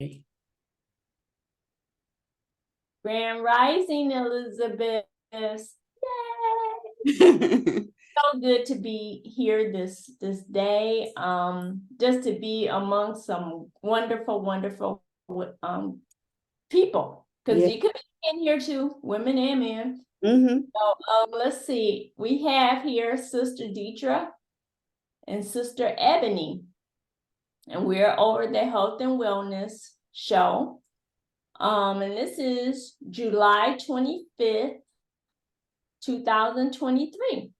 Grand Rising, Elizabeth. Yay! So good to be here this day. Just to be among some wonderful people. Because Yeah. you could be in here too, women and men. Mm-hmm. So let's see. We have here Sister Deidre and Sister Ebony. And we're over the Health and Wellness show. And this is July 25th, 2023.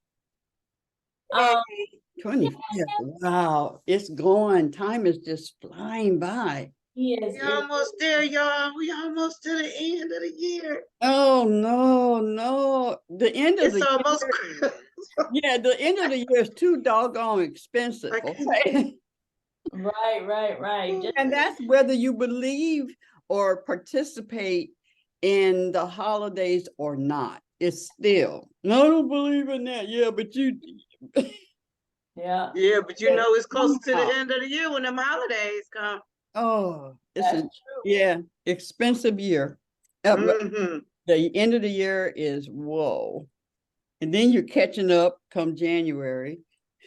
25th. Wow, it's going. Time is just flying by. Yes, We almost there, y'all. We almost to the end of the year. Oh no. The end of It's the almost year. Yeah, the end of the year is too doggone expensive. Okay? right. And that's whether you believe or participate in the holidays or not. It's still, no, I don't believe in that. Yeah, but you. Yeah. Yeah, but you know it's close to the end of the year when them holidays come. Oh, it's That's a, yeah, expensive year. Mm-hmm. The end of the year is whoa. And then you're catching up come January.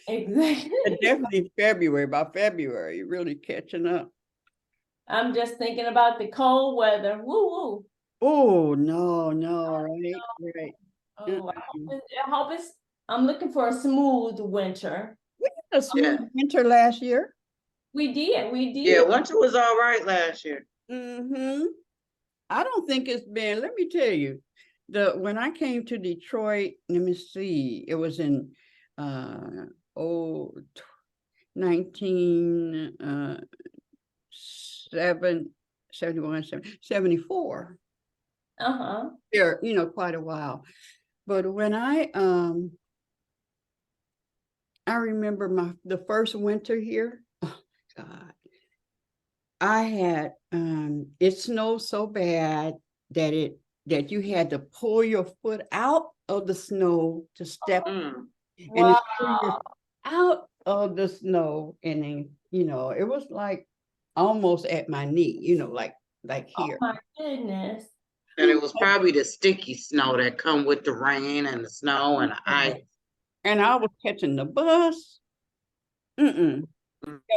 Exactly. And definitely February. By February, you're really catching up. I'm just thinking about the cold weather. Woo. Oh, no, right. Oh, I hope it's, I'm looking for a smooth winter. We had a smooth Yeah. winter last year. We did. Yeah, winter was all right last year. Mm-hmm. I don't think it's been, let me tell you, when I came to Detroit, let me see, it was in 74. There, quite a while. But when I remember the first winter here, oh God, I had it snowed so bad that you had to pull your foot out of the snow to step. Mm. And out of the snow, and then it was like almost at my knee, like here. Oh my goodness. And it was probably the sticky snow that come with the rain and the snow and the ice. And I was catching the bus. That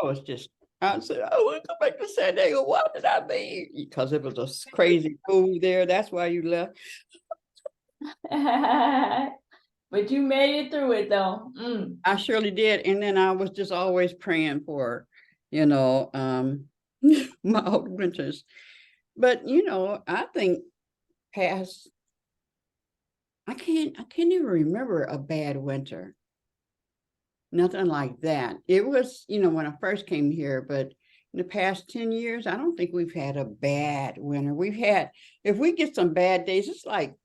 was just, I said, I want to go back to San Diego. Why did I leave? Because it was a crazy food there. That's why you left. But you made it through it though. I surely did. And then I was just always praying for, mild winters. But I think past, I can't even remember a bad winter. Nothing like that. It was, when I first came here, but in the past 10 years, I don't think we've had a bad winter. We've had, if we get some bad days, it's like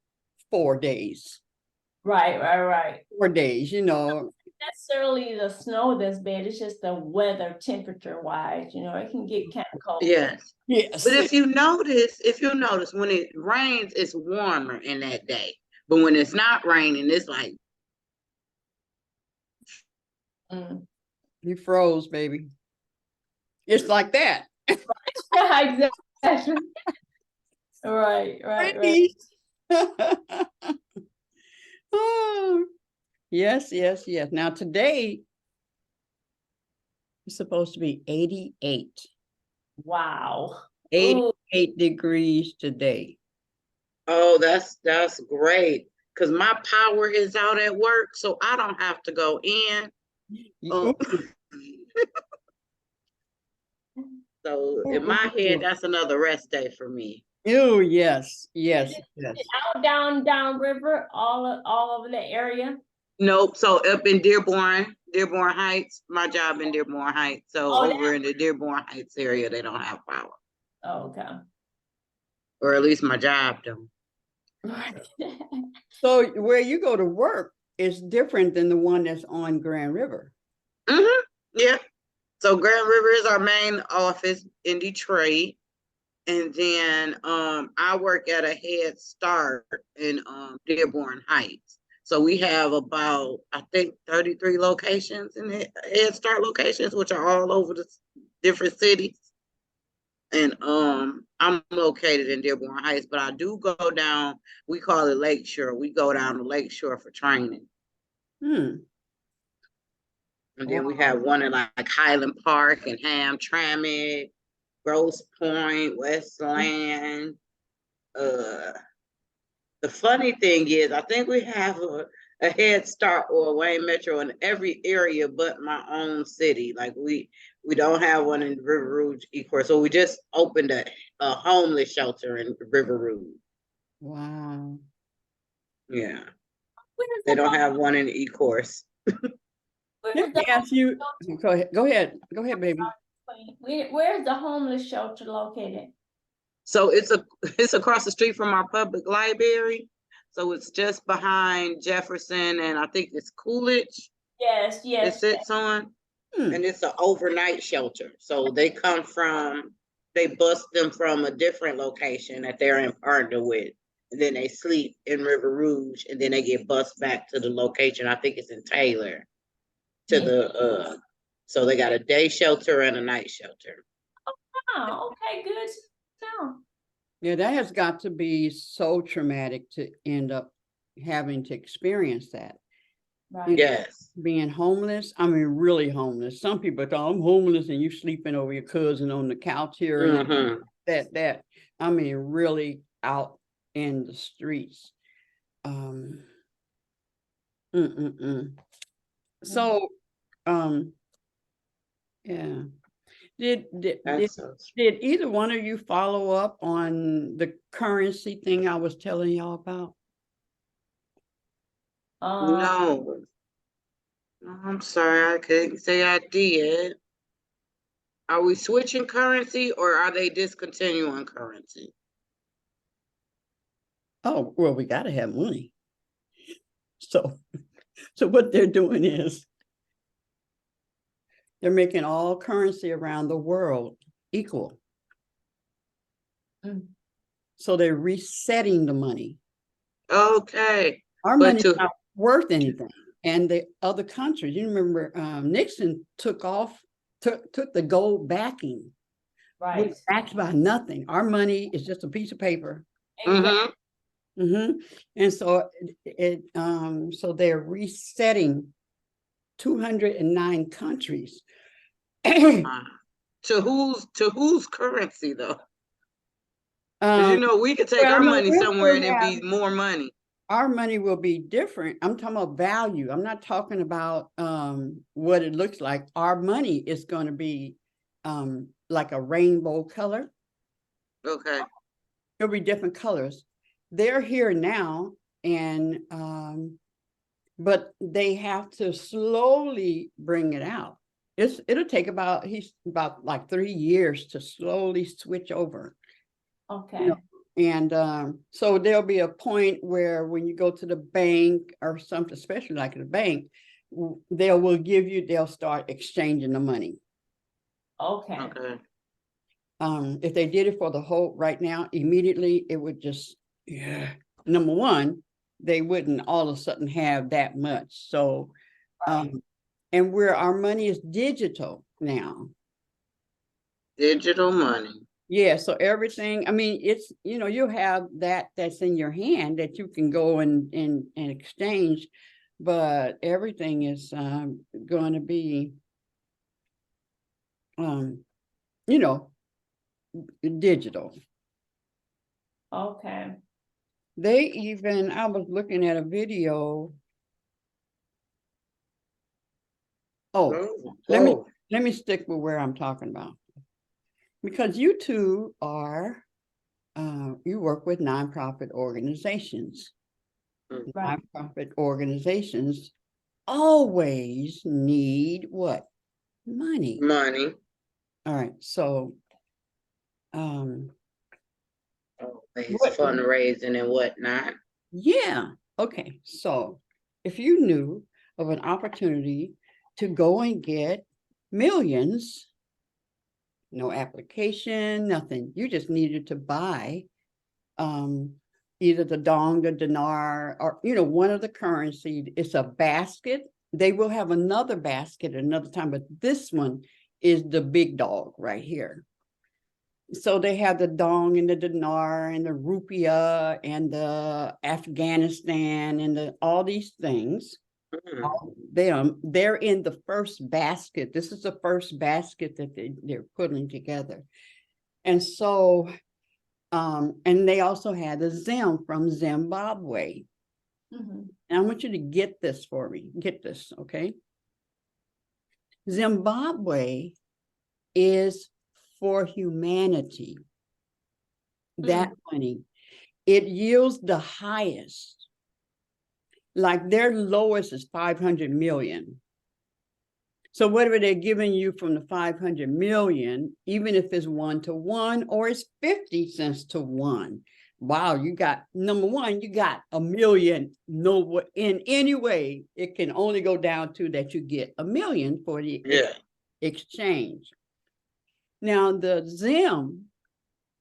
4 days. Right. 4 days, Not necessarily the snow that's bad, it's just the weather temperature wise, it can get kind of cold. Yes. But if you notice, when it rains, it's warmer in that day. But when it's not raining, it's like you froze, baby. It's like that. Exactly. Right. Oh, yes. Now today it's supposed to be 88. Wow. 88 degrees today. Oh, that's great. Because my power is out at work, so I don't have to go in. So in my head, that's another rest day for me. Oh, yes. Out down river, all over the area. Nope. So up in Dearborn Heights, my job in Dearborn Heights. So over in the Dearborn Heights area, they don't have power. Oh, okay. Or at least my job don't. So where you go to work is different than the one that's on Grand River. Yeah. So Grand River is our main office in Detroit. And then I work at a Head Start in Dearborn Heights. So we have about, I think, 33 locations in the Head Start locations, which are all over the different cities. And I'm located in Dearborn Heights, but I do go down, we call it Lakeshore. We go down to Lakeshore for training. Hmm. And then we have one in like Highland Park and Hamtramck, Grosse Point, Westland. The funny thing is, I think we have a Head Start or a Wayne Metro in every area but my own city. Like we don't have one in River Rouge, Ecorse. So we just opened a homeless shelter in River Rouge. Wow. Yeah, Where is they the don't have one in Ecorse. where Let is me the ask you, go ahead, baby. where is the homeless shelter located? So it's across the street from our public library. So it's just behind Jefferson and I think it's Coolidge Yes, it yes. sits on. Hmm. And it's an overnight shelter. So they bus them from a different location that they're in partner with. And then they sleep in River Rouge and then they get bused back to the location. I think it's in Taylor to so they got a day shelter and a night shelter. Oh, okay, good to know. Yeah, that has got to be so traumatic to end up having to experience that. Right. Yes. Being homeless, I mean, really homeless. Some people thought I'm homeless and you sleeping over your cousin on the couch here and Mm-hmm. that, I mean, really out in the streets. So, yeah. Did either one of you follow up on the currency thing I was telling y'all about? No. I'm sorry, I couldn't say I did. Are we switching currency or are they discontinuing currency? Oh, well, we got to have money. So what they're doing is they're making all currency around the world equal. So they're resetting the money. Okay. Our But money's not worth anything. And the other countries, you remember Nixon took the gold backing. Right. Was backed by nothing. Our money is just a piece of paper. mm-hmm. And so so they're resetting 209 countries. To whose currency though? Because we could take well, our no, money we'll somewhere and still it'd have- be more money. Our money will be different. I'm talking about value. I'm not talking about what it looks like. Our money is going to be like a rainbow color. Okay. It'll be different colors. They're here now, and but they have to slowly bring it out. It'll take about like 3 years to slowly switch over. Okay. And so there'll be a point where when you go to the bank or something, especially like at the bank, they'll start exchanging the money. Okay. Okay. If they did it for the whole right now, immediately it would just, number one, they wouldn't all of a sudden have that much. So, and where our money is digital now. Digital money. Yeah, so everything, I mean, it's, you'll have that's in your hand that you can go and exchange, but everything is going to be, digital. Okay. I was looking at a video. Let me stick with where I'm talking about. Because you two you work with nonprofit organizations. Right. Nonprofit organizations always need what? Money. Money. All right. So, fundraising and whatnot. Yeah. Okay. So if you knew of an opportunity to go and get millions, no application, nothing. You just needed to buy either the dong, the dinar, or one of the currency. It's a basket. They will have another basket at another time, but this one is the big dog right here. So they have the dong and the dinar and the rupiah and the Afghanistan and all these things. All them, they're in the first basket. This is the first basket that they're putting together. And so, and they also had the Zim from Zimbabwe. Mhm. And I want you to get this for me. Get this, okay? Zimbabwe is for humanity. That money, it yields the highest. Like their lowest is 500 million. So whatever they're giving you from the 500 million, even if it's 1-to-1 or it's 50 cents to 1. Wow, you got, number one, you got a million. No, in any way, it can only go down to that you get a million for the exchange. Now, the Zim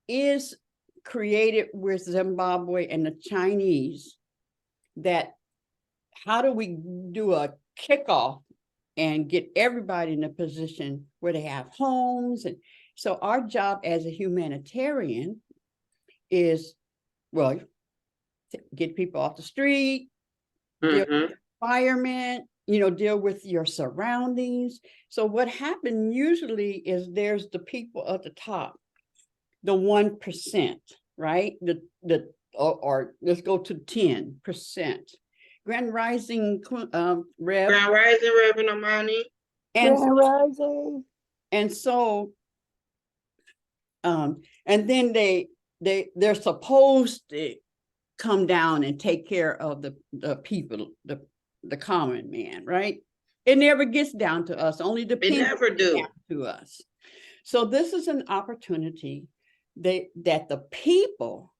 is created with Zimbabwe and the Chinese, that how do we do a kickoff and get everybody in a position where they have homes. And so our job as a humanitarian is, well, to get people off the street, deal with environment, deal with your surroundings. So what happened usually is there's the people at the top, the 1%, right? Or let's go to 10%. Grand Rising, Rev. Grand Rising, Reverend Amani. And so, and then they're supposed to come down and take care of the people, the common man, right? It never gets down to us, only the people never do to us. So this is an opportunity that the people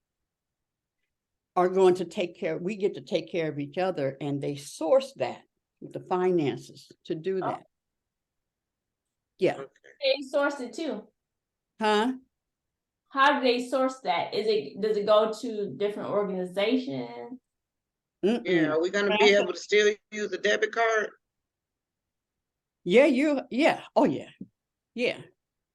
are going to take care, we get to take care of each other, and they source that with the finances to do that. Yeah. They source it too. Huh? How do they source that? Does it go to different organizations? Yeah, are we gonna be able to still use a debit card? Yeah. Oh yeah. Yeah.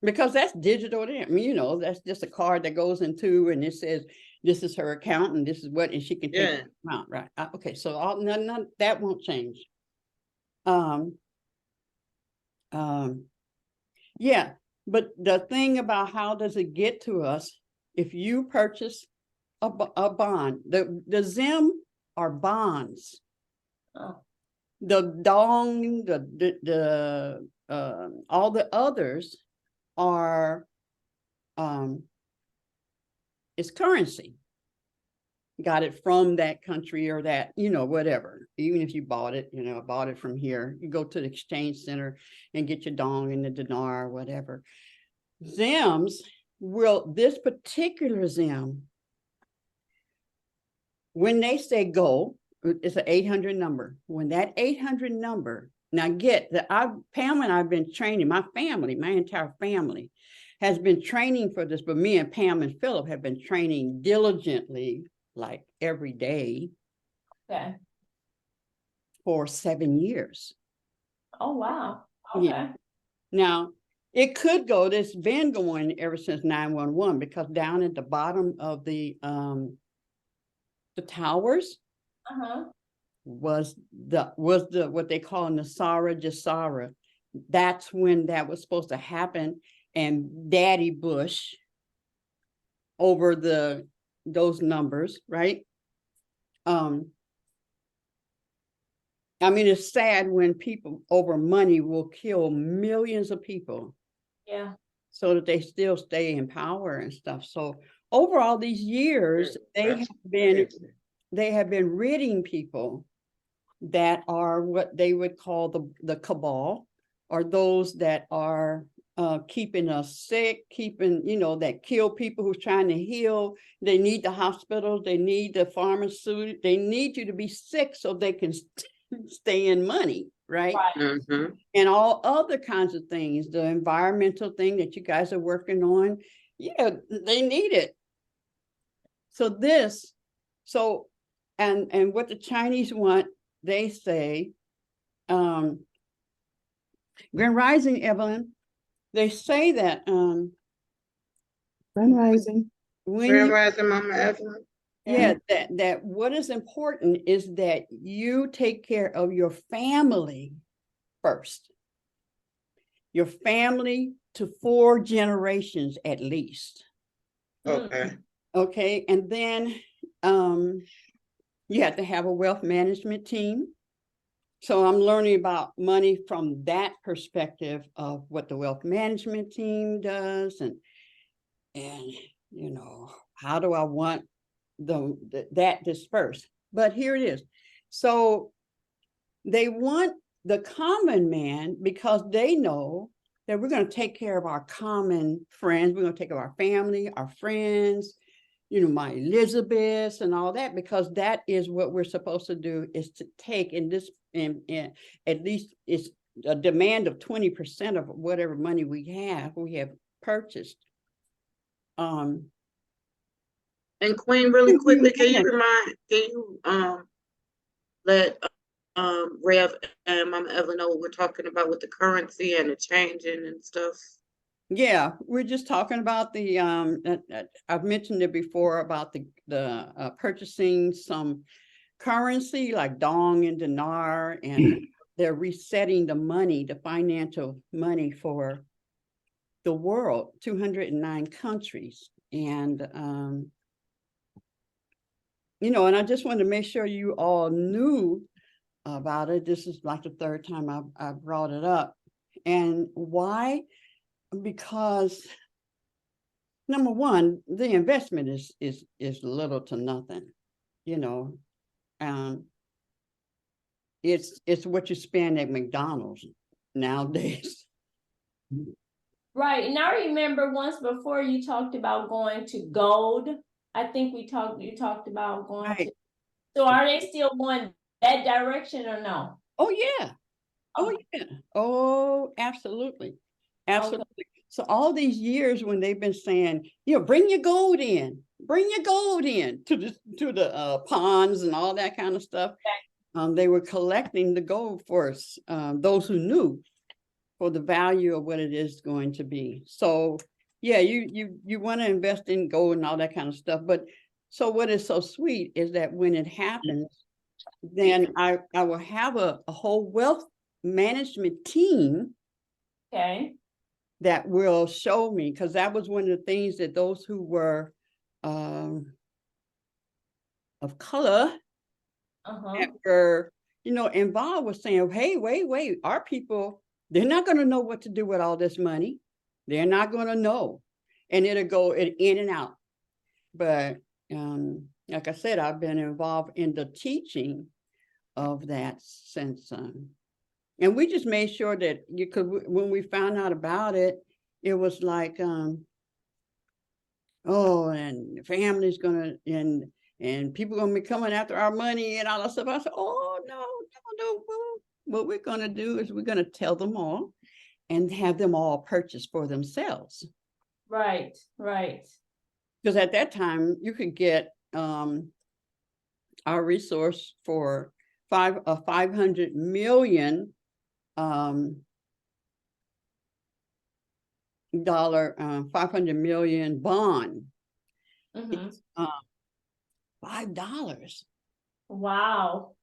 Because that's digital. I mean, that's just a card that goes into, and it says this is her account and this is what, and she can take the amount, right? Okay, so none that won't change. Yeah, but the thing about how does it get to us? If you purchase a bond, the Zim are bonds. Oh. The dong, all the others are it's currency. Got it from that country or that, whatever. Even if you bought it, bought it from here, you go to the exchange center and get your dong and the dinar or whatever. Zims this particular Zim, when they say go, it's an 800 number. When that 800 number, now get that, Pam and I've been training, my entire family has been training for this, but me and Pam and Philip have been training diligently, like every day. Okay. For 7 years. Oh, wow. Okay. Yeah. Now, it could go, this been going ever since 911, because down at the bottom of the towers was what they call Nasara Jasara. That's when that was supposed to happen. And Daddy Bush over those numbers, right? I mean, it's sad when people over money will kill millions of people. Yeah. So that they still stay in power and stuff. So over all these years, they have been ridding people that are what they would call the cabal, or those that are keeping us sick, that kill people who's trying to heal. They need the hospitals, they need the pharmaceutical, they need you to be sick so they can stay in money, right? And all other kinds of things, the environmental thing that you guys are working on, yeah, they need it. And what the Chinese want, they say, Grand Rising, Evelyn, they say that Fundraising. when Grand you, Rising, Mama Evelyn. yeah, that what is important is that you take care of your family first. Your family to 4 generations at least. Okay. Okay, and then you have to have a wealth management team. So I'm learning about money from that perspective of what the wealth management team does, and you know, how do I want that dispersed? But here it is. So they want the common man because they know that we're going to take care of our common friends. We're going to take care of our family, our friends, you know, my Elizabeths and all that, because that is what we're supposed to do, is to take in this, in at least it's a demand of 20% of whatever money we have purchased. And Queen, really quickly, can you let Rev and Mama Evelyn know what we're talking about with the currency and the changing and stuff? Yeah, we're just talking about the I've mentioned it before about the purchasing some currency like dong and dinar, and they're resetting the money, the financial money for the world, 209 countries. And you know, and I just wanted to make sure you all knew about it. This is like the 3rd time I brought it up. And why? Because number one, the investment is little to nothing, you know. It's what you spend at McDonald's nowadays. Right, and I remember once before you talked about going to gold. I think you talked about going to, Right. so are they still going that direction or no? Oh yeah. Oh yeah. Oh, absolutely. Absolutely. So all these years when they've been saying, you know, bring your gold in to the ponds and all that kind of stuff. They were collecting the gold for us, those who knew, for the value of what it is going to be. So yeah, you want to invest in gold and all that kind of stuff. But so what is so sweet is that when it happens, then I will have a whole wealth management team Okay. that will show me, because that was one of the things that those who were of color that were, you know, involved was saying, hey, wait, our people, they're not going to know what to do with all this money. They're not going to know. And it'll go in and out. But like I said, I've been involved in the teaching of that since, and we just made sure that when we found out about it, it was like, oh, and the family's gonna, and people gonna be coming after our money and all that stuff. I said, oh no. What we're gonna do is we're gonna tell them all and have them all purchase for themselves. Right. Because at that time you could get our resource for $500 million $500 million bond. It's $5. Wow.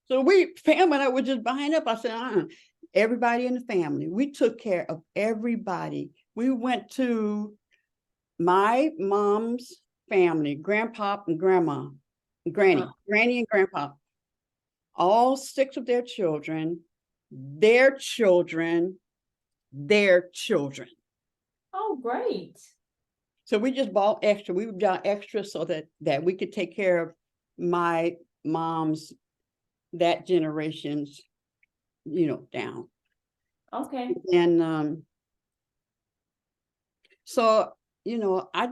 So family and I were just buying up. I said, everybody in the family, we took care of everybody. We went to my mom's family, grandpa and grandma, granny and grandpa, all 6 of their children, their children. Oh, great. So we just bought extra. We got extra so that we could take care of my mom's, that generation's, you know, down. Okay. And so, you know, I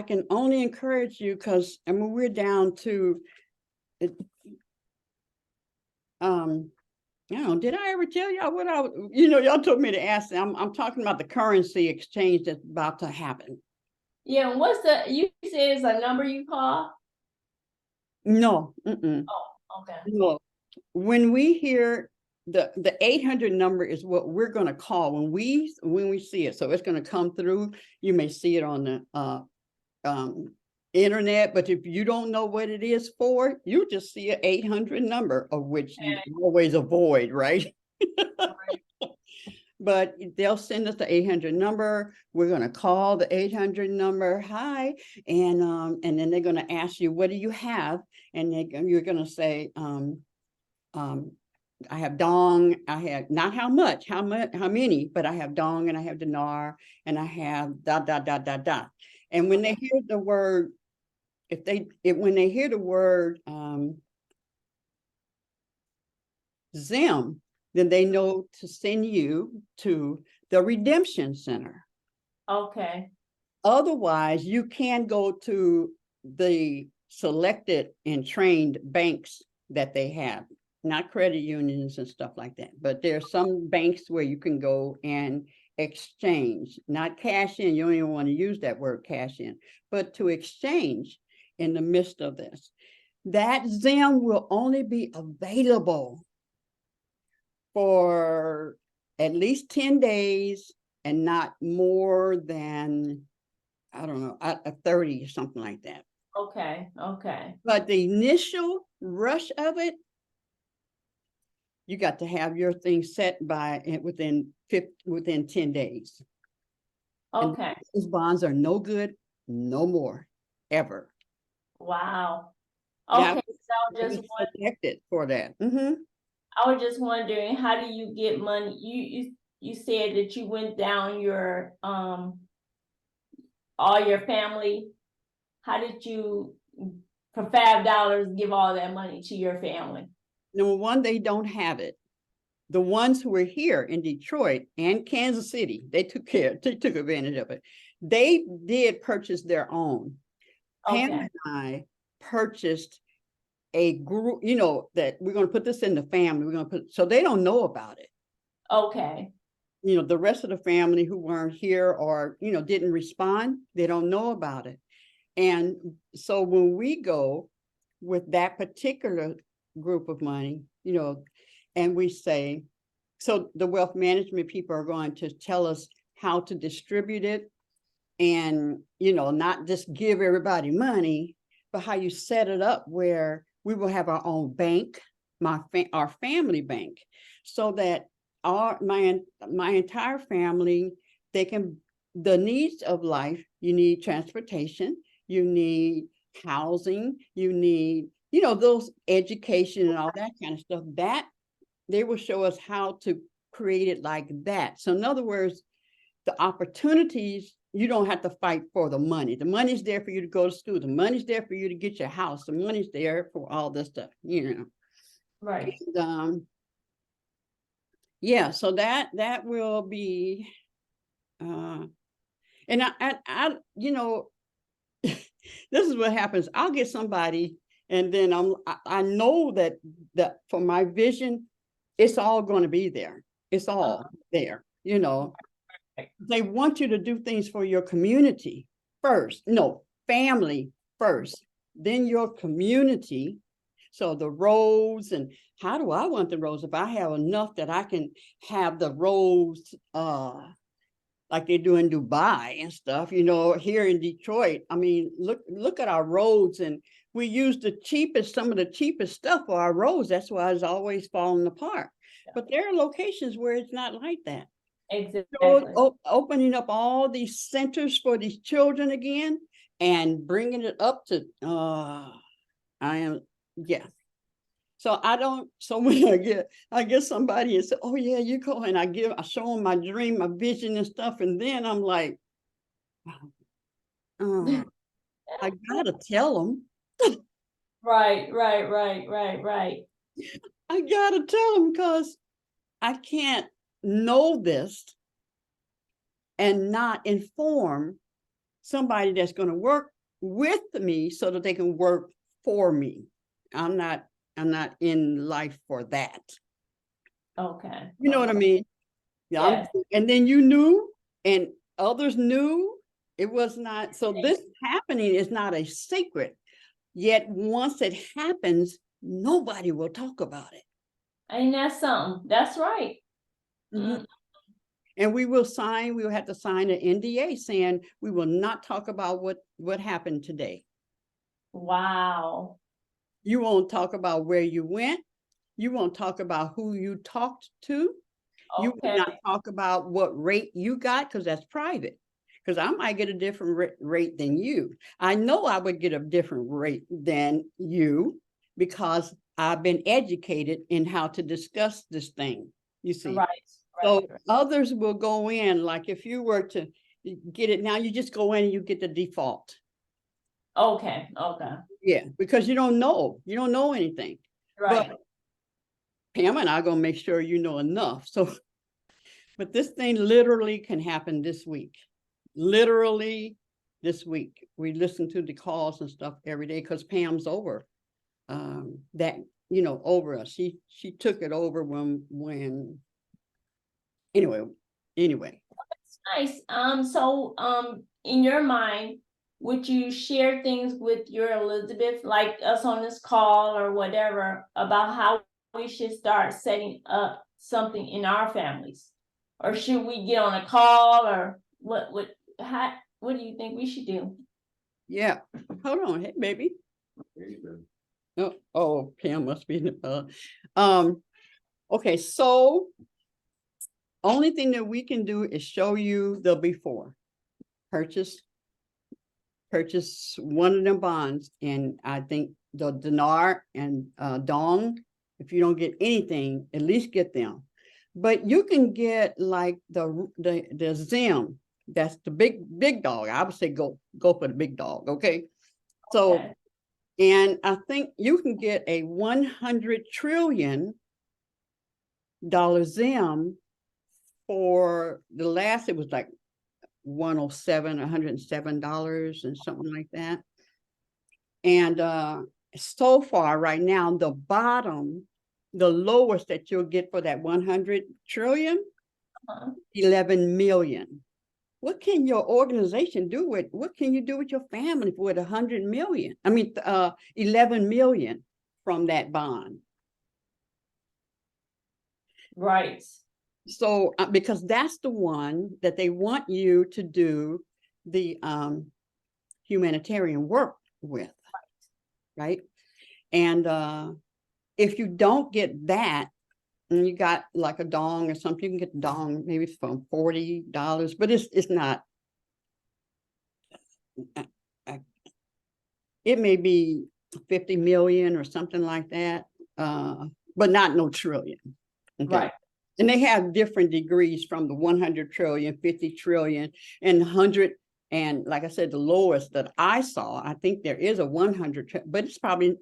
can only encourage you, because I mean, we're down to it. You know, did I ever tell y'all what y'all told me to ask? I'm talking about the currency exchange that's about to happen. Yeah, and you said it's a number you call? No. Oh, okay. No. When we hear the 800 number is what we're going to call when we see it. So it's going to come through. You may see it on the internet, but if you don't know what it is for, you just see an 800 number, of which you always avoid, right? But they'll send us the 800 number. We're going to call the 800 number. Hi. And then they're going to ask you, what do you have? And you're going to say, I have dong, I have not how much, how many, but I have dong and I have dinar and I have dot, dot, dot, dot, dot. And when they hear the word, when they hear the word Zim, then they know to send you to the redemption center. Okay. Otherwise, you can go to the selected and trained banks that they have, not credit unions and stuff like that. But there's some banks where you can go and exchange, not cash in. You don't even want to use that word cash in, but to exchange in the midst of this. That Zim will only be available for at least 10 days and not more than, I don't know, 30 or something like that. Okay. Okay. But the initial rush of it, you got to have your thing set within 10 days. Okay. And those bonds are no good, no more, ever. Wow. Yeah, Okay. So I just selected for that. I was just wondering, how do you get money? You said that you went down your all your family. How did you for $5 give all that money to your family? Number one, they don't have it. The ones who were here in Detroit and Kansas City, they took advantage of it. They did purchase their own. Pam and I purchased a group, that we're going to put this in the family. We're going to so they don't know about it. Okay. The rest of the family who weren't here or, didn't respond, they don't know about it. And so when we go with that particular group of money, and we say, so the wealth management people are going to tell us how to distribute it and, not just give everybody money, but how you set it up where we will have our own bank, our family bank, so that my entire family, the needs of life, you need transportation, you need housing, you need, those education and all that kind of stuff, that they will show us how to create it like that. So in other words, the opportunities, you don't have to fight for the money. The money's there for you to go to school. The money's there for you to get your house. The money's there for all this stuff, Right. And, yeah, so that will be, and I this is what happens. I'll get somebody, and then I know that for my vision, it's all going to be there. It's all there, They want you to do things for your community first. No, family first, then your community. So the roads, and how do I want the roads? If I have enough that I can have the roads like they do in Dubai and stuff, here in Detroit. I mean, look at our roads, and we use some of the cheapest stuff for our roads. That's why it's always falling apart. Yeah. But there are locations where it's not like that. Exactly. Opening up all these centers for these children again and bringing it up to, So when I get somebody and say, oh yeah, you go, and I show them my dream, my vision and stuff. And then I'm like, I gotta tell them. Right. I gotta tell them, because I can't know this and not inform somebody that's going to work with me so that they can work for me. I'm not in life for that. Okay. You know what I mean? Yeah. Yes. And then you knew, and others knew. It was not, so this happening is not a secret. Yet once it happens, nobody will talk about it. Ain't that something? That's right. Mhm. And we will have to sign an NDA saying we will not talk about what happened today. Wow. You won't talk about where you went. You won't talk about who you talked to. You will Okay. not talk about what rate you got, because that's private. Because I might get a different rate than you. I know I would get a different rate than you because I've been educated in how to discuss this thing, you see. Right. So others will go in, like if you were to get it now, you just go in and you get the default. Okay. Okay. Yeah, because you don't know anything. Right. But Pam and I are gonna make sure you know enough. So, but this thing literally can happen this week. Literally this week. We listen to the calls and stuff every day because Pam's over that, over us. She took it over when anyway. Nice. So, in your mind, would you share things with your Elizabeth, like us on this call or whatever, about how we should start setting up something in our families? Or should we get on a call, or what do you think we should do? Yeah. Hold on. Hey, baby. Oh, Pam must be in the okay, so only thing that we can do is show you the before. Purchase one of them bonds, and I think the dinar and dong, if you don't get anything, at least get them. But you can get like the Zim, that's the big dog. I would say go for the big dog, okay? So, Okay. and I think you can get a $100 trillion Zim for the last, it was like $107 and something like that. And so far right now, the lowest that you'll get for that 100 trillion, 11 million. What can your organization do what can you do with your family with 100 million? 11 million from that bond. Right. So because that's the one that they want you to do the humanitarian work with, right? And if you don't get that, and you got like a dong or something, you can get the dong maybe from $40, but it's not. It may be 50 million or something like that, but not no trillion. Okay? Right. And they have different degrees from the 100 trillion, 50 trillion, and 100. And like I said, the lowest that I saw, I think there is a 100, but it's probably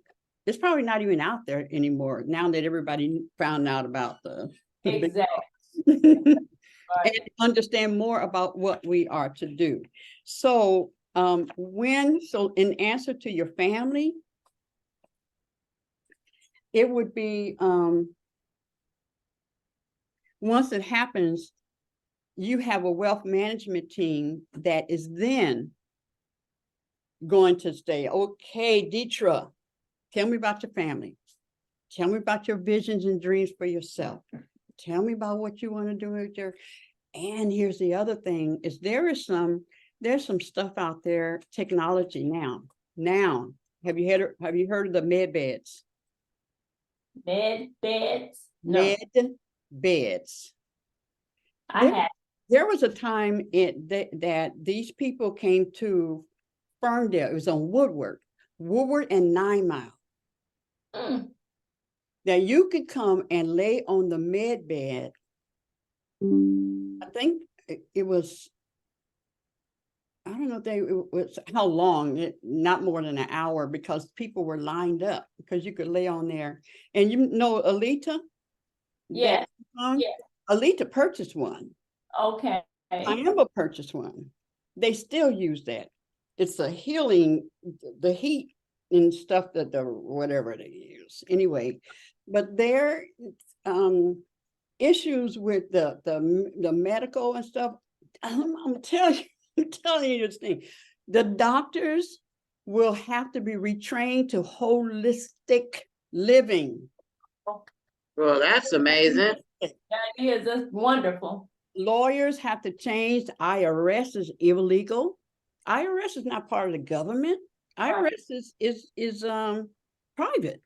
not even out there anymore now that everybody found out about the Exactly. and understand more about what we are to do. So in answer to your family, it would be once it happens, you have a wealth management team that is then going to say, okay, Deetra, tell me about your family. Tell me about your visions and dreams for yourself. Tell me about what you want to do with your, and here's the other thing is there's some stuff out there, technology now. Have you heard of the med beds? Med beds? No. Med beds. There was a time that these people came to Ferndale. It was on Woodward and 9 Mile. Now you could come and lay on the med bed. I think it was, I don't know if it was how long, not more than an hour, because people were lined up because you could lay on there. And Alita? Yeah. Alita purchased one. Okay. Iamba purchased one. They still use that. It's a healing, the heat and stuff that whatever they use. Anyway, but there issues with the medical and stuff. I'm telling you this thing. The doctors will have to be retrained to holistic living. Well, that's amazing. That is, that's wonderful. Lawyers have to change. The IRS is illegal. IRS is not part of the government. Right. IRS is private.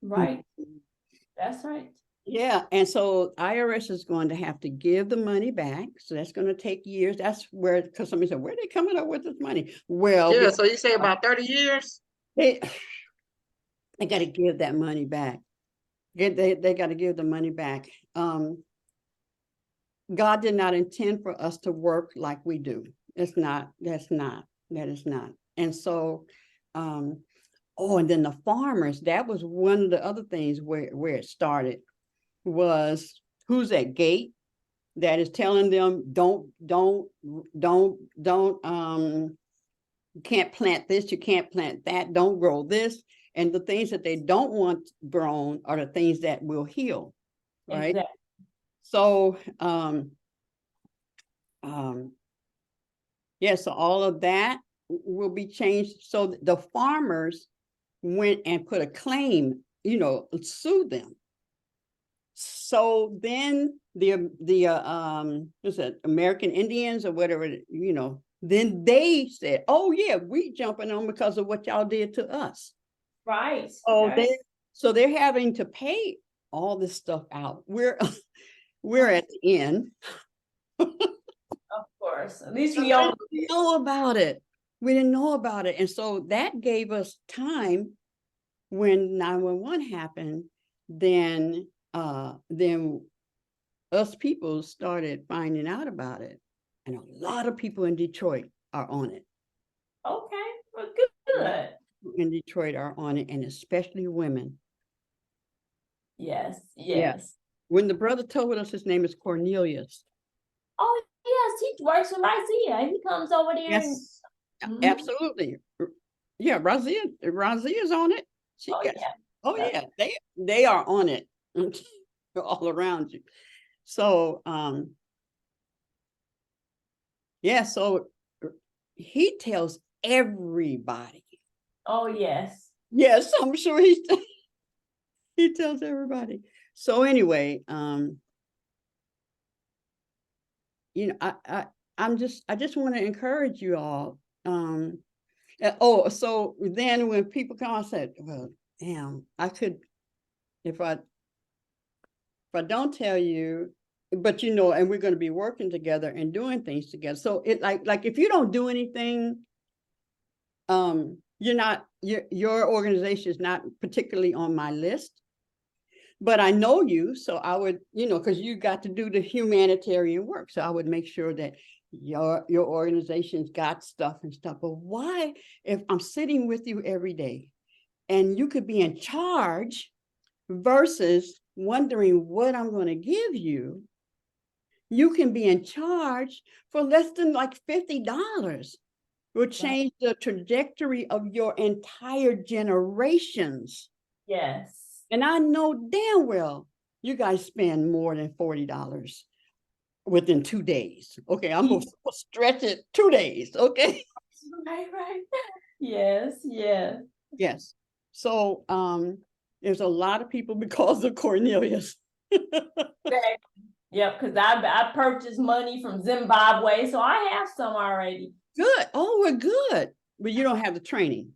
Right. That's right. Yeah, and so IRS is going to have to give the money back. So that's going to take years. That's where, because somebody said, where are they coming up with this money? Well, Yeah, so you say about 30 years? they got to give that money back. They got to give the money back. God did not intend for us to work like we do. That is not. And so, oh, and then the farmers, that was one of the other things where it started, was who's at gate that is telling them, don't, you can't plant this, you can't plant that, don't grow this. And the things that they don't want grown are the things that will heal, right? Exactly. So, yeah, so all of that will be changed. So the farmers went and put a claim, sue them. So then what's that, American Indians or whatever, then they said, oh yeah, we jumping on because of what y'all did to us. Right. Oh, Right. they're having to pay all this stuff out. We're at the end. Of course. At least We we don't. didn't know about it. We didn't know about it. And so that gave us time when 911 happened, then us people started finding out about it. And a lot of people in Detroit are on it. Okay. Well, good. In Detroit are on it, and especially women. Yes. Yeah. Yes. When the brother told us his name is Cornelius. Oh, yes. He works with Isaiah. He comes over there. Yes, Mhm. absolutely. Yeah, Razia's on it. She Oh, gets, yeah. oh yeah, they are on it all around you. So yeah, so he tells everybody. Oh, yes. Yes, I'm sure he tells everybody. So anyway, I just want to encourage you all. So then when people come, I said, well, damn, I could, if I don't tell you, but and we're going to be working together and doing things together. So it like if you don't do anything, your organization is not particularly on my list, but I know you, so I would, because you got to do the humanitarian work. So I would make sure that your organization's got stuff and stuff. But why, if I'm sitting with you every day and you could be in charge versus wondering what I'm going to give you, you can be in charge for less than like $50. Will change the trajectory of your entire generations. Yes. And I know damn well you guys spend more than $40 within 2 days. Okay, I'm gonna stretch it 2 days. Okay. Right. Yes. Yes. Yes. So there's a lot of people because of Cornelius. Yep, because I purchased money from Zimbabwe, so I have some already. Good. Oh, we're good. But you don't have the training.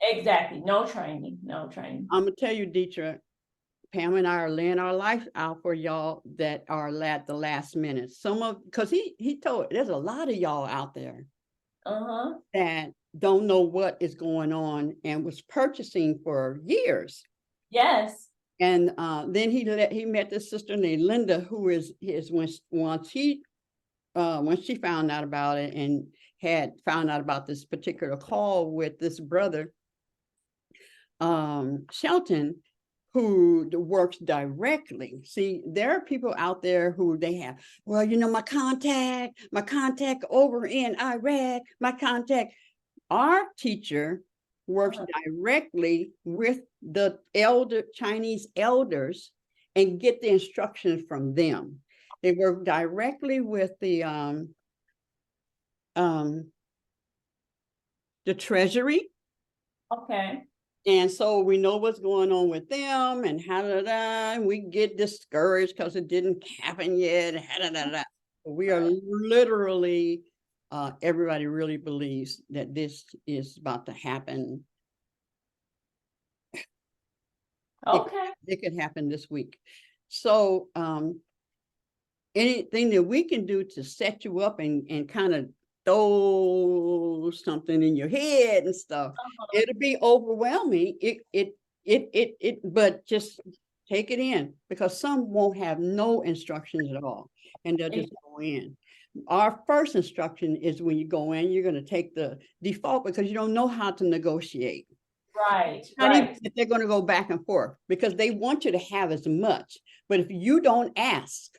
Exactly. No training. No training. I'm gonna tell you, Deetra, Pam and I are laying our life out for y'all that are at the last minute. Because he told, there's a lot of y'all out there that don't know what is going on and was purchasing for years. Yes. And then he met this sister named Linda, who is when she found out about it and had found out about this particular call with this brother, Shelton, who works directly. See, there are people out there who they have, well, my contact over in Iraq, our teacher works directly with the Chinese elders and get the instructions from them. They work directly with the treasury. Okay. And so we know what's going on with them and and we get discouraged because it didn't happen yet. We are literally, everybody really believes that this is about to happen. Okay. It could happen this week. So anything that we can do to set you up and kind of throw something in your head and stuff, it'll be overwhelming. But just take it in, because some won't have no instructions at all, and they'll just go in. Our first instruction is when you go in, you're going to take the default, because you don't know how to negotiate. Right, Not even right. if they're going to go back and forth, because they want you to have as much. But if you don't ask,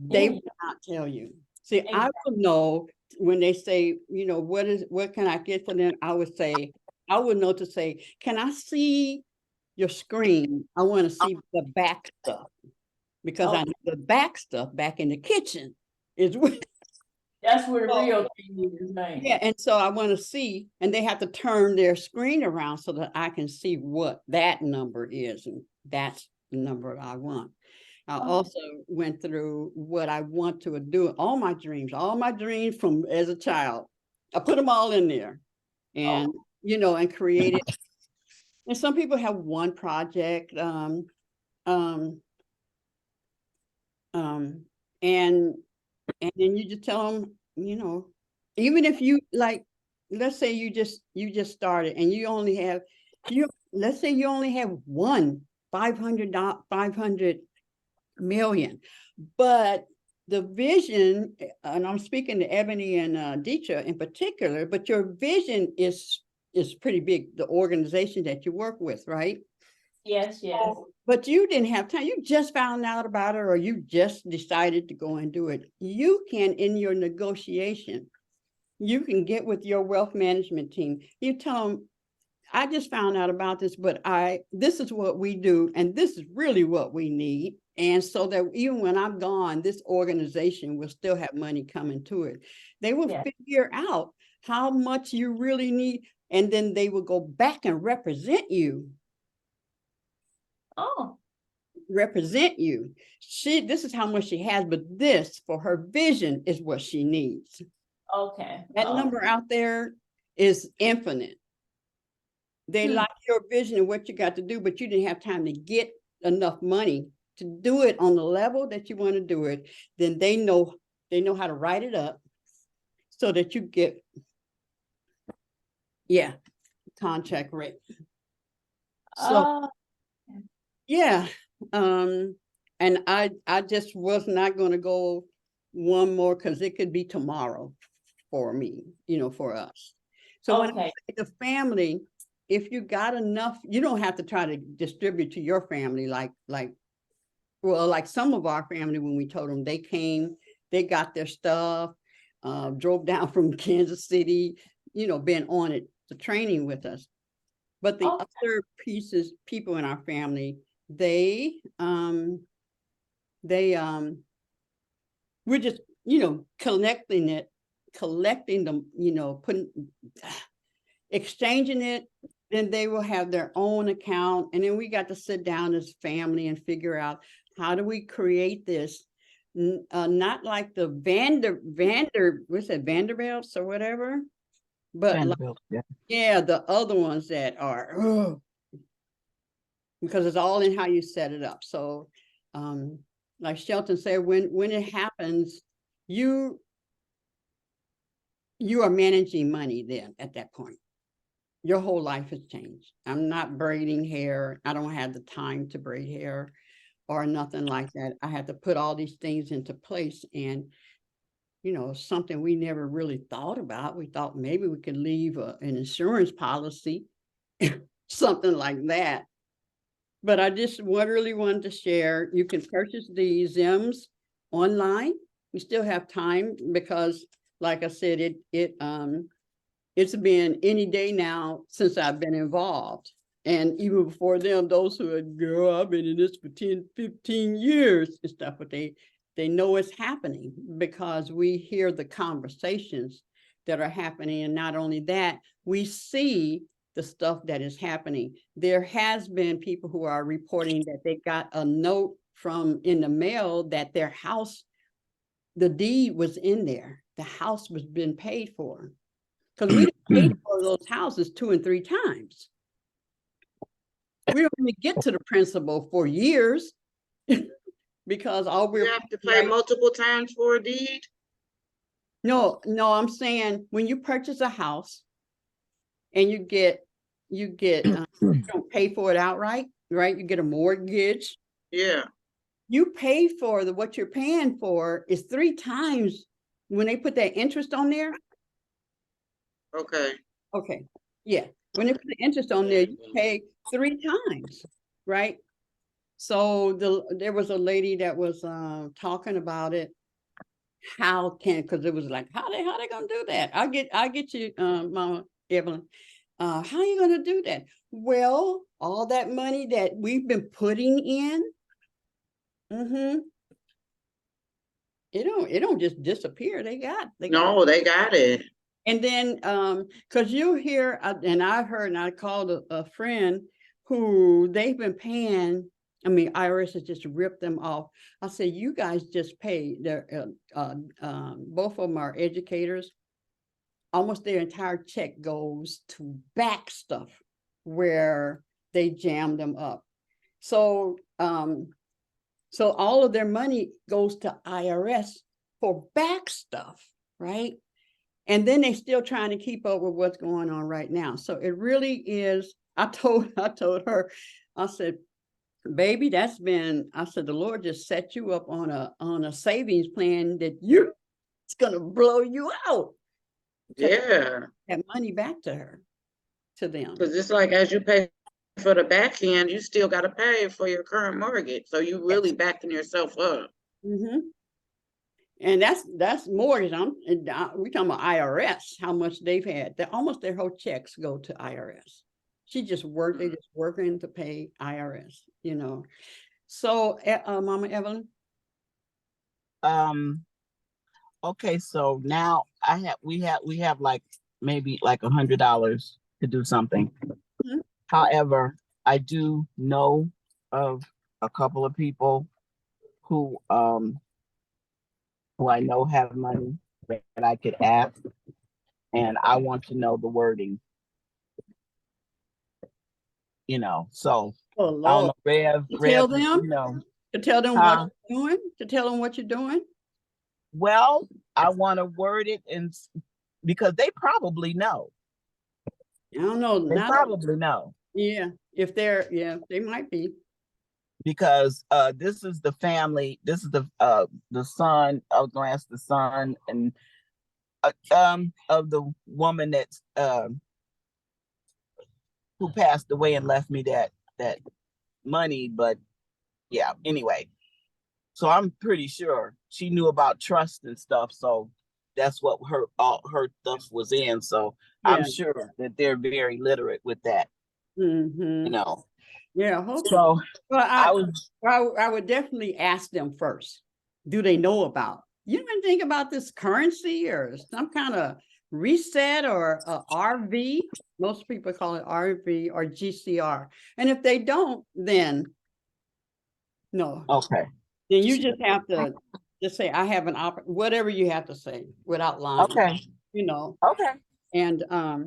they will not tell you. See, I will know when they say, you know, what can I get for them? I would know to say, can I see your screen? I want to see the back stuff, because I know the back stuff back in the kitchen is what. That's where the real thing is, right? Yeah, and so I want to see, and they have to turn their screen around so that I can see what that number is, and that's the number I want. I also went through what I want to do, all my dreams from as a child. I put them all in there, and you know, and created. And some people have one project, and then you just tell them, you know, even if you like, let's say you just started and you only have let's say you only have one 500 million, but the vision, and I'm speaking to Ebony and Deetra in particular, but your vision is pretty big, the organization that you work with, right? Yes, yes. But you didn't have time. You just found out about it, or you just decided to go and do it. You can, in your negotiation, you can get with your wealth management team. You tell them, I just found out about this, but this is what we do, and this is really what we need. And so that even when I'm gone, this organization will still have money coming to it. They will figure out how much you really need, and then they will go back and represent you. Represent you. This is how much she has, but this for her vision is what she needs. Okay. That number out there is infinite. They like your vision and what you got to do, but you didn't have time to get enough money to do it on the level that you want to do it. Then they know how to write it up so that you get, contract rate. So yeah. And I just was not going to go one more, because it could be tomorrow for me, you know, for us. So when I say the family, if you got enough, you don't have to try to distribute to your family like some of our family, when we told them, they came, they got their stuff, drove down from Kansas City, you know, been on it, the training with us. But the other people in our family, we're just, you know, collecting them, you know, exchanging it. Then they will have their own account, and then we got to sit down as family and figure out, how do we create this, not like the Vanderbilts or whatever, but Vanderbilt, the other ones that are, because it's all in how you set it up. So like Shelton said, when it happens, you are managing money then at that point. Your whole life has changed. I'm not braiding hair. I don't have the time to braid hair or nothing like that. I had to put all these things into place, and you know, something we never really thought about. We thought maybe we could leave an insurance policy, something like that. But I just really wanted to share. You can purchase the Zims online. We still have time, because like I said, it's been any day now since I've been involved. And even before them, those who had, girl, I've been in this for 10, 15 years and stuff, but they know it's happening, because we hear the conversations that are happening. And not only that, we see the stuff that is happening. There has been people who are reporting that they got a note from in the mail that their house, the deed was in there. The house was been paid for. Because we paid for those houses 2 and 3 times. We don't even get to the principal for years because all You we're have to pay multiple times for a deed? no, I'm saying when you purchase a house and you don't pay for it outright, right? You get a mortgage. Yeah, You pay for what you're paying for is 3 times when they put that interest on there. okay. Okay, yeah. When they put the interest on there, you pay 3 times, right? So there was a lady that was talking about it. Because it was like, how they gonna do that? I get you, Mama Evelyn. How are you gonna do that? Well, all that money that we've been putting in, it don't just disappear. They got No, they got it. And then, because you hear, and I heard, and I called a friend who they've been paying. I mean, IRS has just ripped them off. I said, you guys just pay. Both of them are educators. Almost their entire check goes to back stuff where they jam them up. So, so all of their money goes to IRS for back stuff, right? And then they're still trying to keep up with what's going on right now. So it really is. I told her, I said, baby, I said, the Lord just set you up on a savings plan that it's gonna blow you out. Yeah. That money back to them. Because it's like as you pay for the back end, you still got to pay for your current mortgage. So you really backing yourself up. And that's mortgage. We talking about IRS, how much they've had. Almost their whole checks go to IRS. They just working to pay IRS, So, Mama Evelyn. Okay, so now we have like maybe like $100 to do something. However, I do know of a couple of people who I know have money that I could ask, and I want to know the wording. So Oh, I don't Lord. know, Rev, Tell them, to tell them what you're doing, to tell them what you're doing. Well, I want to word it because they probably know. I don't know. They probably know. Yeah, they might be. Because this is the family, this is the son. I was gonna ask the son and of the woman that's who passed away and left me that money. But yeah, anyway, so I'm pretty sure she knew about trust and stuff. So that's what all her stuff was in. So yeah. I'm sure that they're very literate with that. Yeah, hopefully. So well, I would definitely ask them first. Do they know about? You even think about this currency or some kind of reset or RV? Most people call it RV or GCR. And if they don't, then no. Okay. Then you just have to just say, I have whatever you have to say without lying. Okay. Okay. And I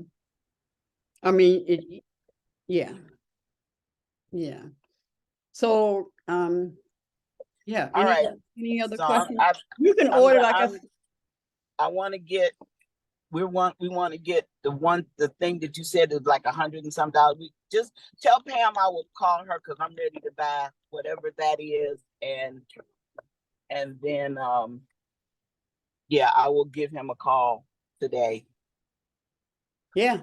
mean, yeah. So, yeah. All right. Any other questions? You can order I want to get. We want to get the thing that you said is like $100 and some dollars. We just tell Pam I will call her because I'm ready to buy whatever that is, and then I will give him a call today. Yeah.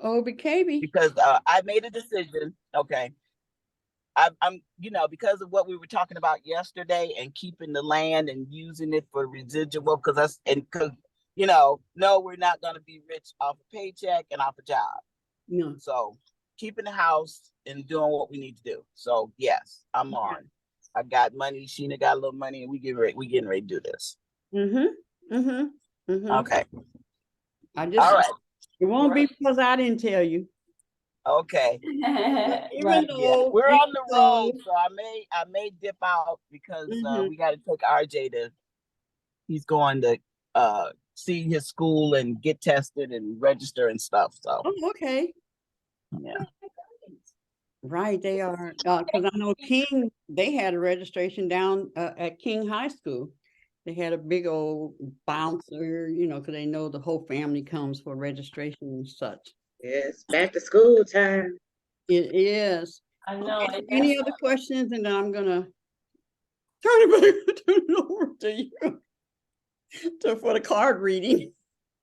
Oh, BKB. Because I made a decision. Okay. I'm because of what we were talking about yesterday and keeping the land and using it for residual because no, we're not going to be rich off a paycheck and off a job. No. So keeping the house and doing what we need to do. So yes, I'm on. I got money. Sheena got a little money and we getting ready to do this. Mhm. Okay. I All just, right. it won't be Right. because I didn't tell you. Okay. Even Right. Yeah. though, We're even on the though, road, so I may dip out because mhm. we got to take RJ to. He's going to see his school and get tested and register and stuff. So Oh, okay. yeah. Right, they are, because I know King, they had a registration down at King High School. They had a big old bouncer, you know, because they know the whole family comes for registration and such. Yes, back to school time. It is. I know. Okay, it any does. other questions? And then I'm gonna turn it over to you for the card reading.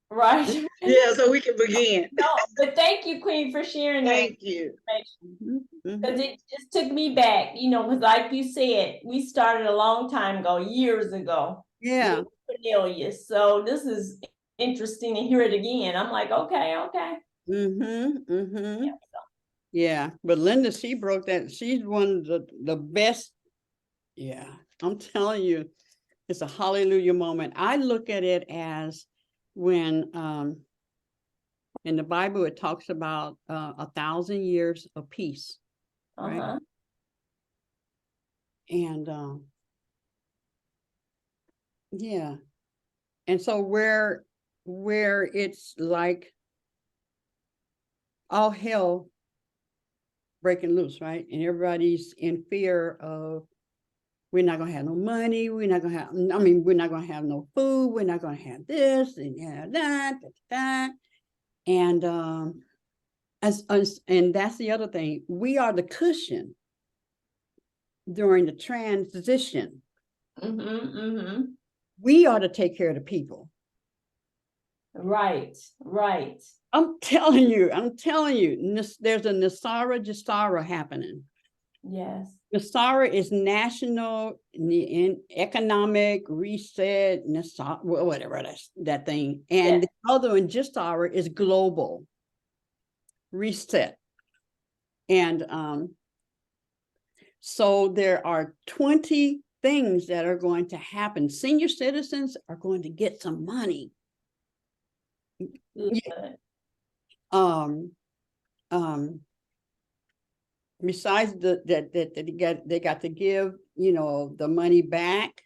Right. Yeah, so we can begin. No, but thank you, Queen, for sharing that Thank you. information. Mhm. Because it just took me back, you know, because like you said, we started a long time ago, years ago. Yeah. Cornelius. So this is interesting to hear it again. I'm like, okay. Mm-hmm. Mm-hmm. Yeah. Yeah. But Linda, she broke that. She's one of the best. Yeah. I'm telling you, it's a hallelujah moment. I look at it as when in the Bible it talks about 1,000 years of peace, right? Uh-huh. And yeah, and so where it's like all hell breaking loose, right? And everybody's in fear of, we're not gonna have no money, we're not gonna have, I mean, we're not gonna have no food, we're not gonna have this and that. And and that's the other thing. We are the cushion during the transition. Mm-hmm. We are to take care of the people. Right. I'm telling you, there's a Nasara Jasara happening. Yes. Nasara is national in economic reset, Nasara, whatever that thing. And the other one, Jasara, is global reset. And so there are 20 things that are going to happen. Senior citizens are going to get some money. Good. Besides that they got to give, you know, the money back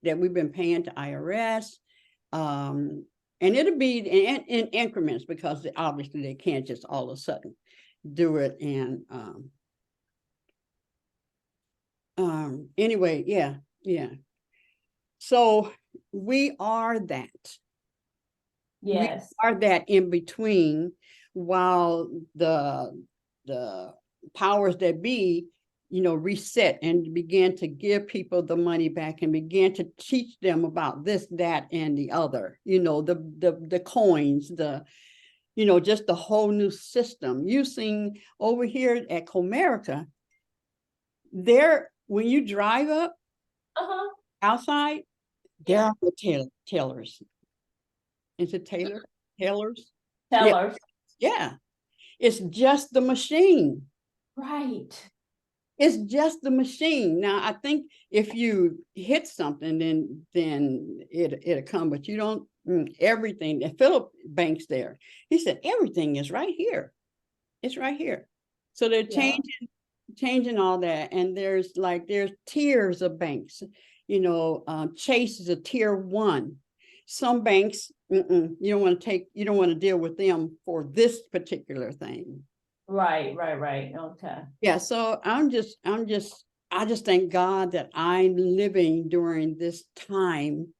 that we've been paying to IRS. And it'll be in increments because obviously they can't just all of a sudden do it. And anyway, yeah. So we are that. Yes. We are that in between, while the powers that be, you know, reset and begin to give people the money back and begin to teach them about this, that, and the other, you know, the coins, you know, just the whole new system. You've seen over here at Comerica, there, when you drive up Uh-huh. outside, there are the tailors. Is it tailors? Tell Yeah. her. Yeah. It's just the machine. Right. It's just the machine. Now, I think if you hit something, then it'll come, but you don't, everything. And Philip Banks there, he said, everything is right here. It's right here. So they're changing all that. And there's tiers of banks, you know, Chase is a tier 1. Some banks, you don't want to deal with them for this particular thing. Right. Okay. Yeah, so I just thank God that I'm living during this time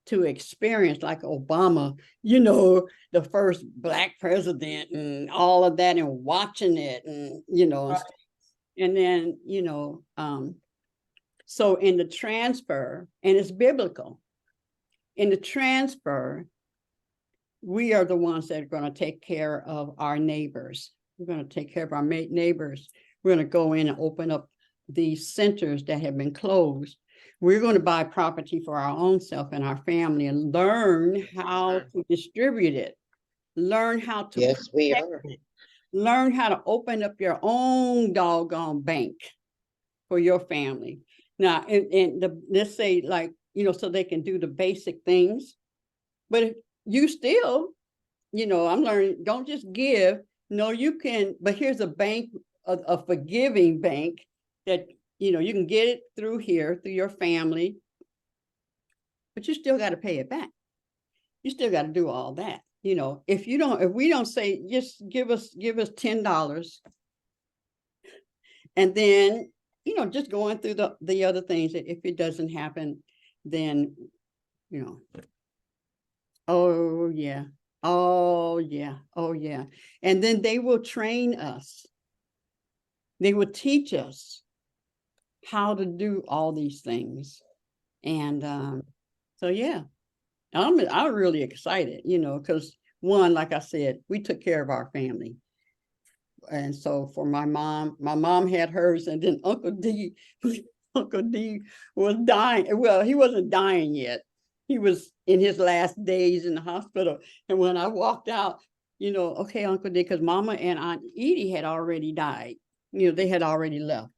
to experience, like Obama, you know, the first Black president and all of that, and watching it, and you know, Right. and then, you know, so in the transfer, and it's biblical, in the transfer, we are the ones that are going to take care of our neighbors. We're going to take care of our neighbors. We're going to go in and open up these centers that have been closed. We're going to buy property for our own self and our family and learn how to distribute it. Learn how to Yes, we are. learn how to open up your own doggone bank for your family. Now, let's say, like, you know, so they can do the basic things. But you still, I'm learning, don't just give. No, you can, but here's a bank, a forgiving bank that, you can get it through here, through your family, but you still got to pay it back. You still got to do all that. If we don't say, just give us $10, and then, just going through the other things, that if it doesn't happen, then, oh yeah, oh yeah, oh yeah. And then they will train us. They will teach us how to do all these things. And so yeah, I'm really excited, because one, like I said, we took care of our family. And so for my mom had hers, and then Uncle D was dying. Well, he wasn't dying yet. He was in his last days in the hospital. And when I walked out, okay, Uncle D, because Mama and Aunt Edie had already died. They had already left.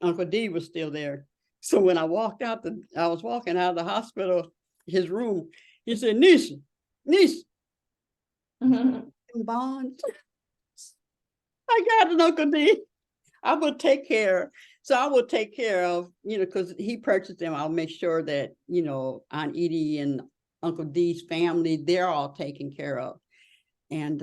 Uncle D was still there. So when I was walking out of the hospital, his room, he said, niece, Bond, I got an Uncle D. I will take care. So I will take care of, because he purchased them. I'll make sure that, Aunt Edie and Uncle D's family, they're all taken care of. And,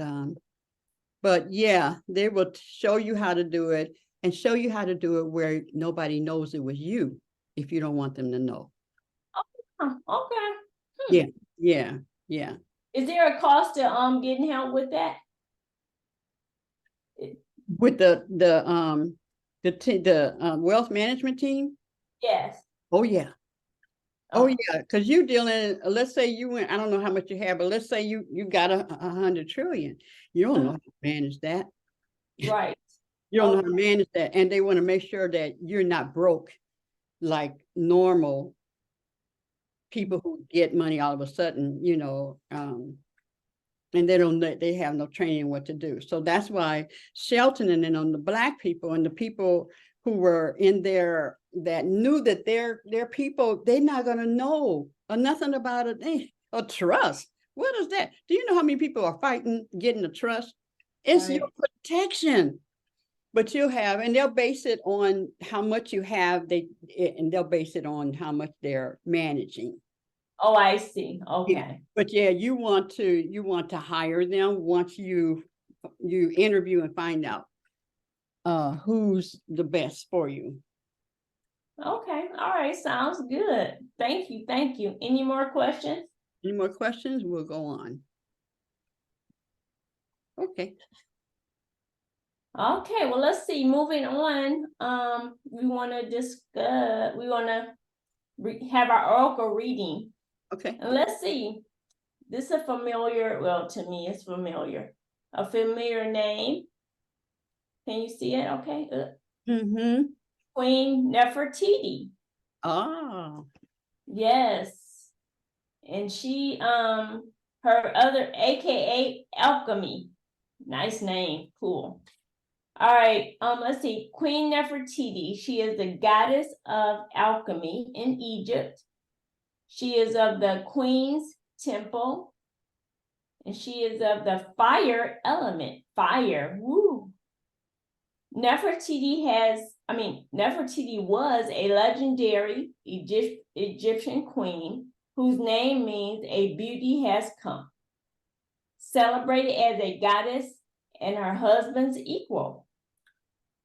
but yeah, they will show you how to do it, and show you how to do it where nobody knows it was you, if you don't want them to know. Oh, okay. Yeah. Is there a cost to getting help with that? With the wealth management team? Yes. Oh yeah. Oh yeah, because you dealing, let's say you went, I don't know how much you have, but let's say you got 100 trillion. You don't know how to manage that. Right. You don't know how to manage that. And they want to make sure that you're not broke like normal people who get money all of a sudden, and they have no training what to do. So that's why Shelton, and then on the Black people and the people who were in there that knew that their people, they're not going to know or nothing about it. A trust. What is that? Do you know how many people are fighting getting a trust? It's Right. your protection. But you'll have, and they'll base it on how much you have, and they'll base it on how much they're managing. Oh, I see. Okay. Yeah. But yeah, you want to hire them once you interview and find out who's the best for you. Okay. All right. Sounds good. Thank you. Thank you. Any more questions? Any more questions? We'll go on. Okay. Okay. Well, let's see. Moving on. We want to discuss. We want to have our oracle reading. Okay. And let's see. This is a familiar. Well, to me, it's familiar. A familiar name. Can you see it? Okay. Mm-hmm. Queen Nefertiti. Ah. Yes. And she, her other, AKA Alchemy. Nice name. Cool. All right. Let's see. Queen Nefertiti. She is the goddess of alchemy in Egypt. She is of the Queen's Temple. And she is of the fire element. Fire. Woo. Nefertiti was a legendary Egyptian queen whose name means a beauty has come. Celebrated as a goddess and her husband's equal.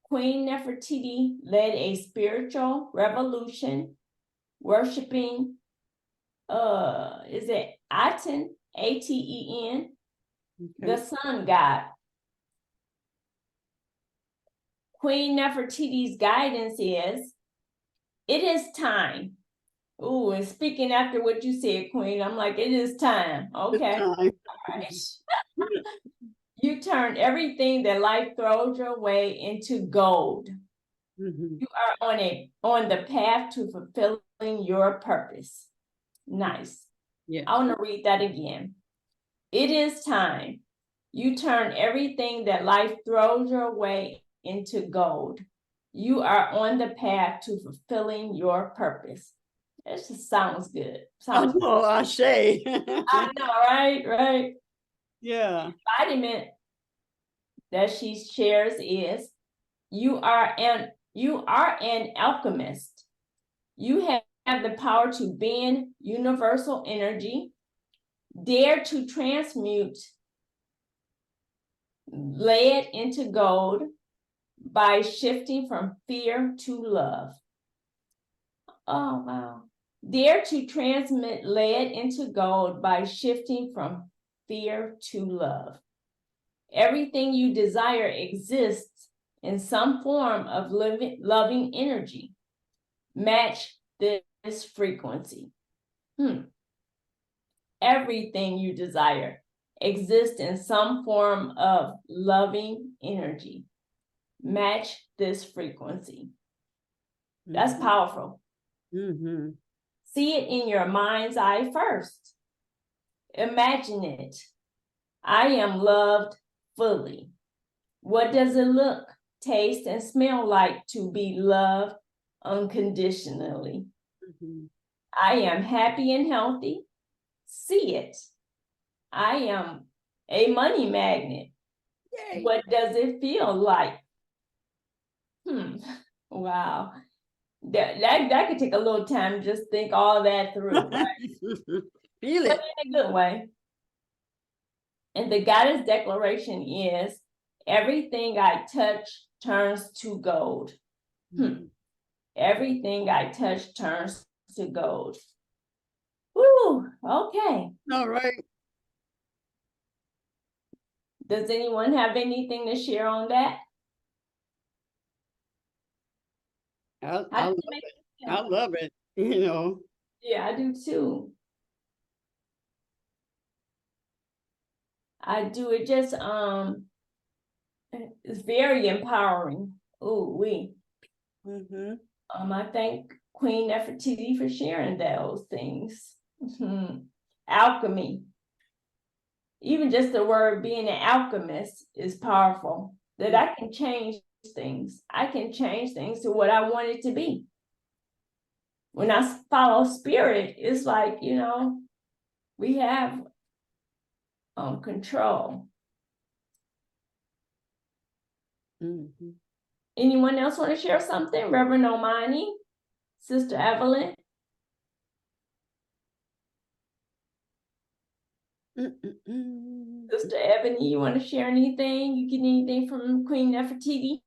Queen Nefertiti led a spiritual revolution, worshiping, is it Aten, Aten, the sun god. Queen Nefertiti's guidance is, it is time. Ooh, and speaking after what you said, Queen, I'm like, it is time. Okay. All right. You turn everything that life throws your way into gold. Mm-hmm. You are on the path to fulfilling your purpose. Nice. Yeah. I want to read that again. It is time. You turn everything that life throws your way into gold. You are on the path to fulfilling your purpose. It just sounds good. I Sounds know, I say. I know, right? Right. Yeah. Embodiment that she shares is you are an alchemist. You have the power to bend universal energy, dare to transmute lead into gold by shifting from fear to love. Oh, wow. Dare to transmit lead into gold by shifting from fear to love. Everything you desire exists in some form of loving energy. Match this frequency. Everything you desire exists in some form of loving energy. Match this frequency. That's powerful. Mm-hmm. See it in your mind's eye first. Imagine it. I am loved fully. What does it look, taste, and smell like to be loved unconditionally? Mm-hmm. I am happy and healthy. See it. I am a money magnet. Yay. What does it feel like? Wow. That could take a little time to just think all that through, right? Feel But it. in a good way. And the goddess declaration is, everything I touch turns to gold. Everything I touch turns to gold. Woo, okay. All right. Does anyone have anything to share on that? I love it. I love it. You know. Yeah, I do too. I do. It just it's very empowering. Ooh, Mm-hmm. I thank Queen Nefertiti for sharing those things. Alchemy. Even just the word being an alchemist is powerful. That I can change things. I can change things to what I want it to be. When I follow spirit, it's like, we have control. Mm-hmm. Anyone else want to share something? Reverend Omani, Sister Evelyn? Sister Ebony, you want to share anything? You get anything from Queen Nefertiti?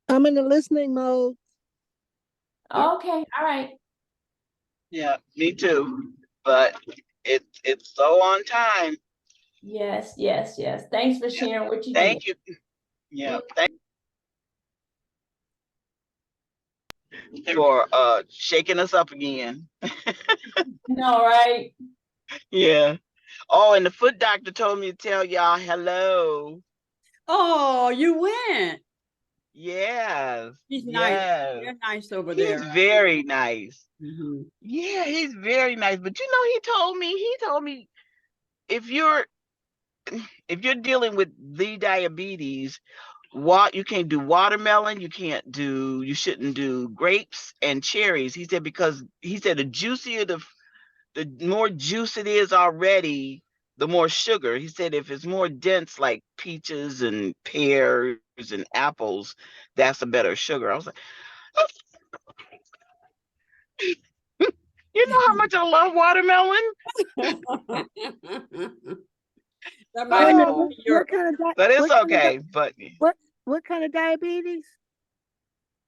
I'm in the listening mode. Okay, all right. Yeah, me too. But it's so on time. Yes. Thanks for sharing what you did. Thank you. Yeah, thank you for shaking us up again. No, right? Yeah. Oh, and the foot doctor told me to tell y'all hello. Oh, you went. Yes. He's nice. Yes. They're nice over He's there. very nice. Mm-hmm. Yeah, he's very nice. But he told me if you're dealing with the diabetes, you can't do watermelon, you shouldn't do grapes and cherries. He said, because he said the juicier the more juice it is already, the more sugar. He said if it's more dense, like peaches and pears and apples, that's a better sugar. I was like, you know how much I love watermelon? That Wait might a minute, Oh, what kind of but it's what kind of okay. But what kind of diabetes?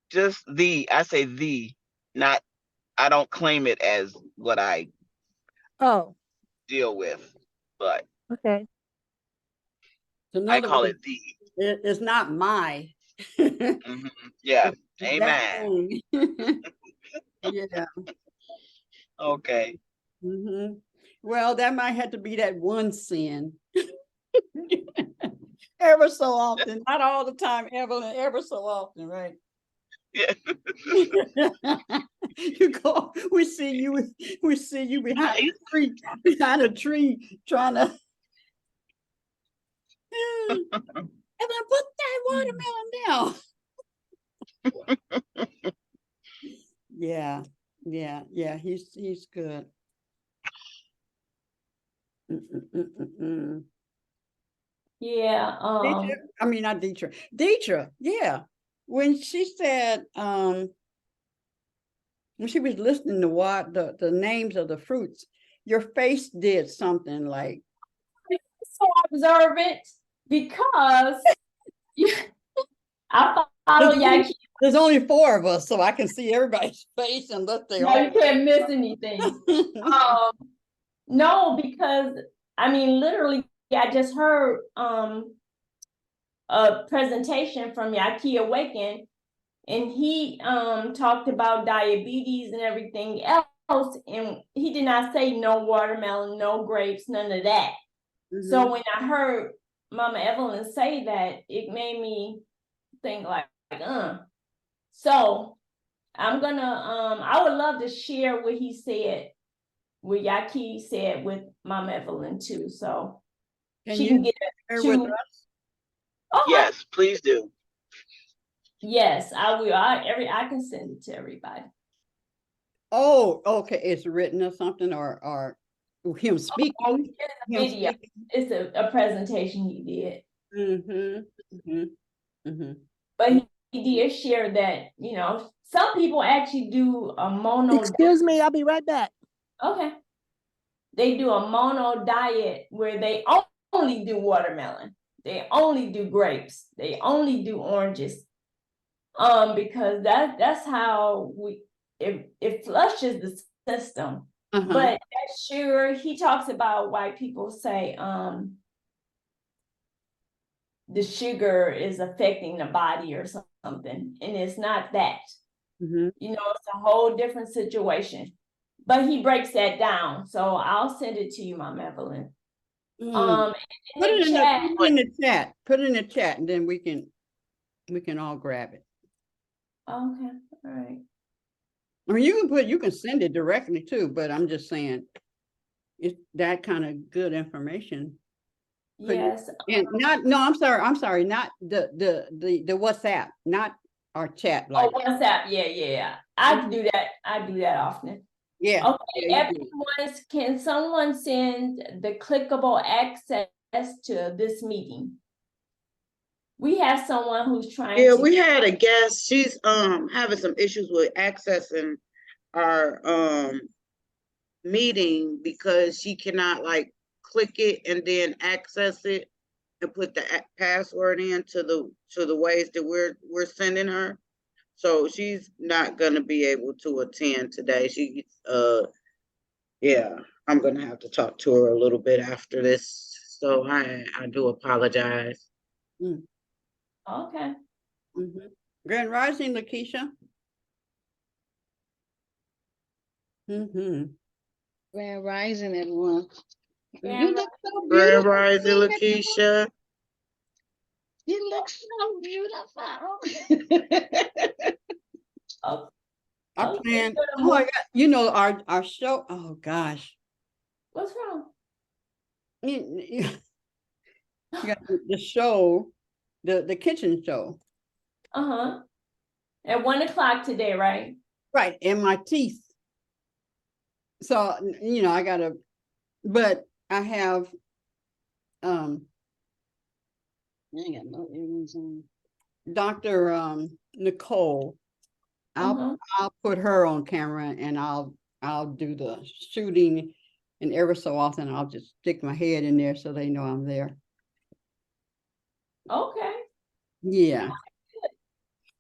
just I say not, I don't claim it as what I Oh, deal with, but okay. in I other call words, it the. it's not my. Mhm. Yeah. That Amen. thing. Yeah. Okay. Mm-hmm. Well, that might have to be that one sin. Ever so often, not all the time, Evelyn, ever so often, right? Yeah. You go, we see you behind a tree, trying to and I put that watermelon down. Yeah. Yeah, he's good. Mm. Yeah, Deidre, I mean, not Deidre. Deidre, yeah. When she said, when she was listening to what the names of the fruits, your face did something like, so observant because I follow y'all. there's only 4 of us, so I can see everybody's face unless they No, all. you can't miss anything. No, because I mean, literally, I just heard a presentation from Yaki Awaken, and he talked about diabetes and everything else, and he did not say no watermelon, no grapes, none of that. So when I heard Mama Evelyn say that, it made me think like, So I'm gonna I would love to share what he said, what Yaki said with Mama Evelyn too. So Can she you can get share it with to. us? Okay. Yes, please do. Yes, I will. I can send it to everybody. Oh, okay. It's written or something, or him speaking. Oh, it's a Him video. speaking. It's a presentation he did. But he did share that, some people actually do a mono. Excuse me, I'll be right back. Okay. They do a mono diet where they only do watermelon. They only do grapes. They only do oranges. Because that's how it flushes the system. But that sugar, he talks about why people say the sugar is affecting the body or something, and it's not that. It's a whole different situation. But he breaks that down, so I'll send it to you, Mom Evelyn. Put it in the chat. Put it in the chat, and then we can all grab it. Okay, all right. I mean, you can send it directly too, but I'm just saying, it's that kind of good information. Yes. And I'm sorry, not the WhatsApp, not our chat. Like WhatsApp, yeah. I do that often. Yeah. Okay, everyone, can someone send the clickable access to this meeting? We have someone who's trying to. Yeah, we had a guest. She's having some issues with accessing our meeting because she cannot like click it and then access it and put the password in to the ways that we're sending her. So she's not gonna be able to attend today. Yeah, I'm gonna have to talk to her a little bit after this. So I do apologize. Okay. Grand Rising, Lakeisha. Grand Rising, everyone. You look so beautiful. Grand Rising, Lakeisha. You look so beautiful. I plan. Oh my God! Our show. Oh gosh. What's wrong? You got the show, the kitchen show. At 1 o'clock today, right? Right, and my teeth. So I gotta, but I have. I ain't got no earrings on. Dr. Nicole. I'll put her on camera and I'll do the shooting, and ever so often I'll just stick my head in there so they know I'm there. Okay. Yeah.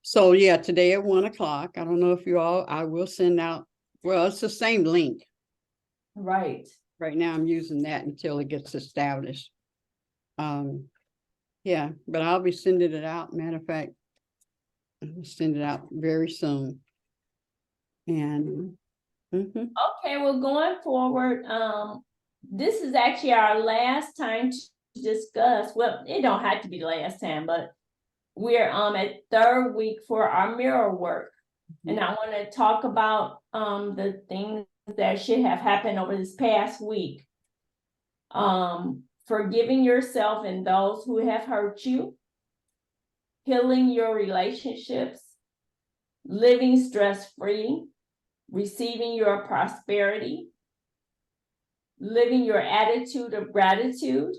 So yeah, today at 1 o'clock. I don't know if I will send out, well, it's the same link. Right. Right now I'm using that until it gets established. Yeah, but I'll be sending it out. Matter of fact, I'll send it out very soon. And okay, well, going forward, this is actually our last time to discuss. Well, it don't have to be the last time, but we're at third week for our mirror work. And I want to talk about the things that should have happened over this past week. Forgiving yourself and those who have hurt you, healing your relationships, living stress-free, receiving your prosperity, living your attitude of gratitude,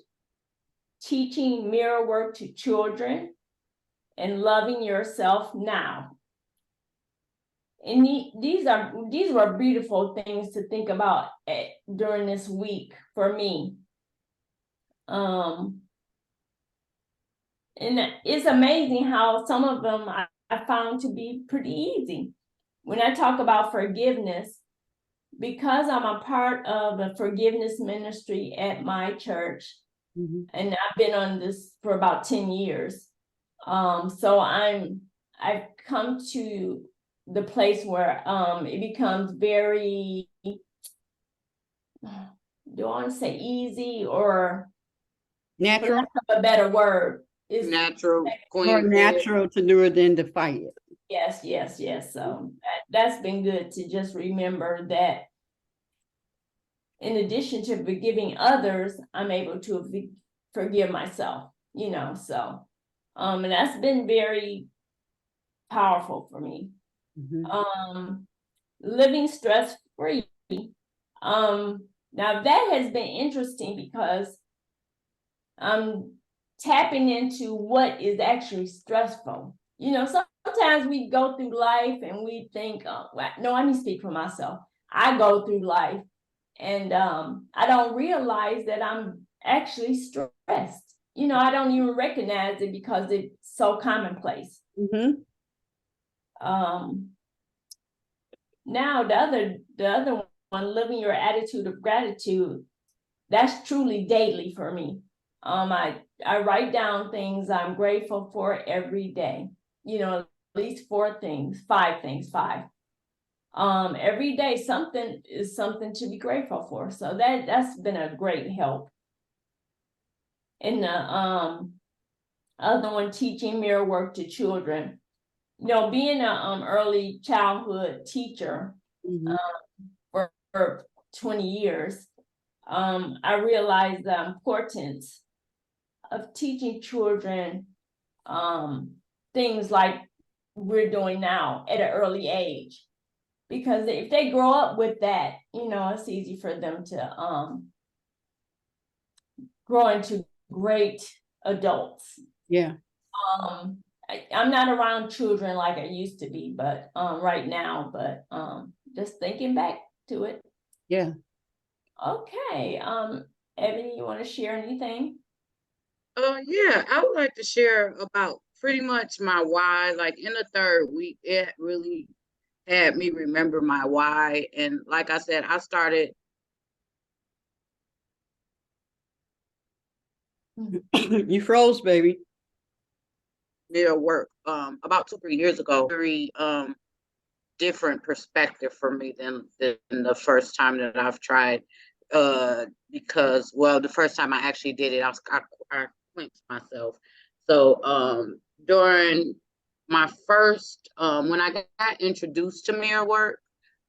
teaching mirror work to children, and loving yourself now. And these were beautiful things to think about during this week for me. And it's amazing how some of them I found to be pretty easy. When I talk about forgiveness, because I'm a part of a forgiveness ministry at my church, Mhm. and I've been on this for about 10 years. So I've come to the place where it becomes very, do I want to say easy, or for Natural, lack of a better word, is Natural, more Queen. natural to do it than to fight it. yes. So that's been good to just remember that in addition to forgiving others, I'm able to forgive myself, so and that's been very powerful for me. Mhm. Living stress-free. Now that has been interesting because I'm tapping into what is actually stressful. Sometimes we go through life and we think, oh, no, I need to speak for myself. I go through life and I don't realize that I'm actually stressed. I don't even recognize it because it's so commonplace. Mhm. Now the other one, living your attitude of gratitude, that's truly daily for me. I write down things I'm grateful for every day. At least 5 things. Every day something to be grateful for. So that's been a great help. And the other one, teaching mirror work to children. Being an early childhood teacher Mhm. for 20 years, I realized the importance of teaching children things like we're doing now at an early age. Because if they grow up with that, it's easy for them to grow into great adults. Yeah. I'm not around children like I used to be, but right now, but just thinking back to it. Yeah. Okay. Ebony, you want to share anything? Yeah, I would like to share about pretty much my why. Like in the third week, it really had me remember my why. And like I said, I started You froze, baby. mirror work about 2-3 years ago. Very different perspective for me than the first time that I've tried. Because the first time I actually did it, I clinched myself. So during my first when I got introduced to mirror work,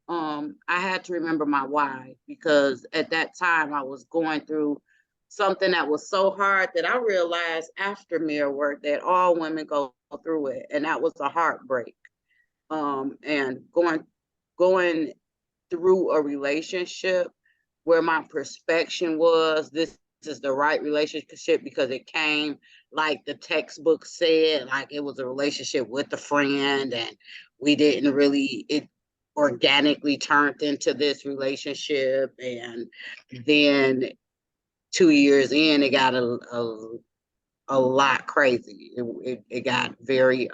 I had to remember my why, because at that time I was going through something that was so hard that I realized after mirror work that all women go through it, and that was a heartbreak. And going through a relationship where my perception was this is the right relationship because it came like the textbook said, like it was a relationship with a friend, and we didn't really, it organically turned into this relationship. And then 2 years in, it got a lot crazy. It got very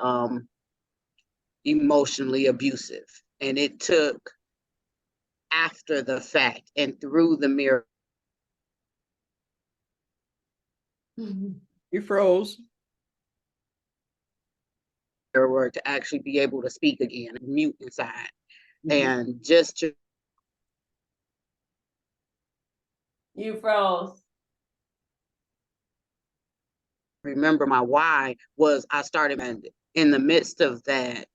emotionally abusive, and it took after the fact and through the mirror You froze. work to actually be able to speak again and mute inside. Mhm. And just to You froze. remember my why was I started in the midst of that.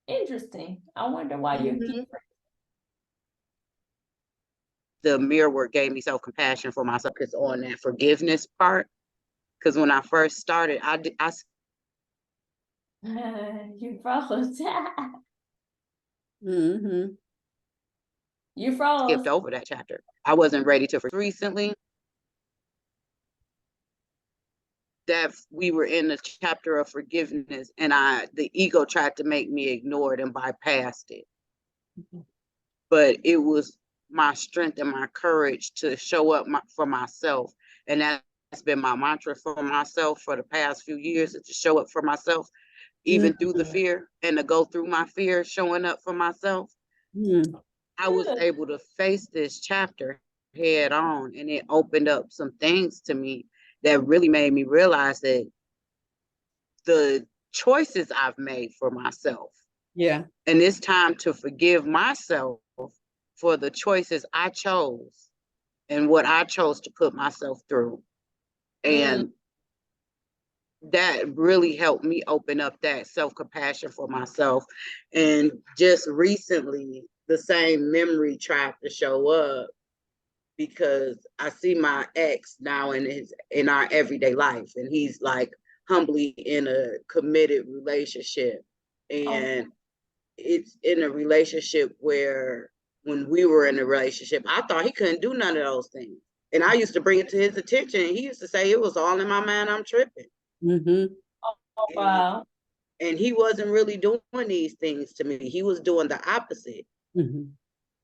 Interesting. I wonder why you keep. The mirror work gave me self-compassion for myself, because on that forgiveness part, because when I first started, I You froze. Mm-hmm. You froze. Skipped over that chapter. I wasn't ready to recently that we were in the chapter of forgiveness, and the ego tried to make me ignore it and bypassed it. But it was my strength and my courage to show up for myself. And that's been my mantra for myself for the past few years, is to show up for myself, even through the fear, and to go through my fear, showing up for myself. Mm-hmm. I was Good. able to face this chapter head on, and it opened up some things to me that really made me realize that the choices I've made for myself, Yeah. and it's time to forgive myself for the choices I chose and what I chose to put myself through. And that really helped me open up that self-compassion for myself. And just recently, the same memory tried to show up, because I see my ex now in our everyday life, and he's like humbly in a committed relationship. And it's in a relationship where, when we were in a relationship, I thought he couldn't do none of those things. And I used to bring it to his attention, and he used to say, it was all in my mind, I'm tripping. Mm-hmm. Oh, wow. And he wasn't really doing these things to me. He was doing the opposite. Mm-hmm.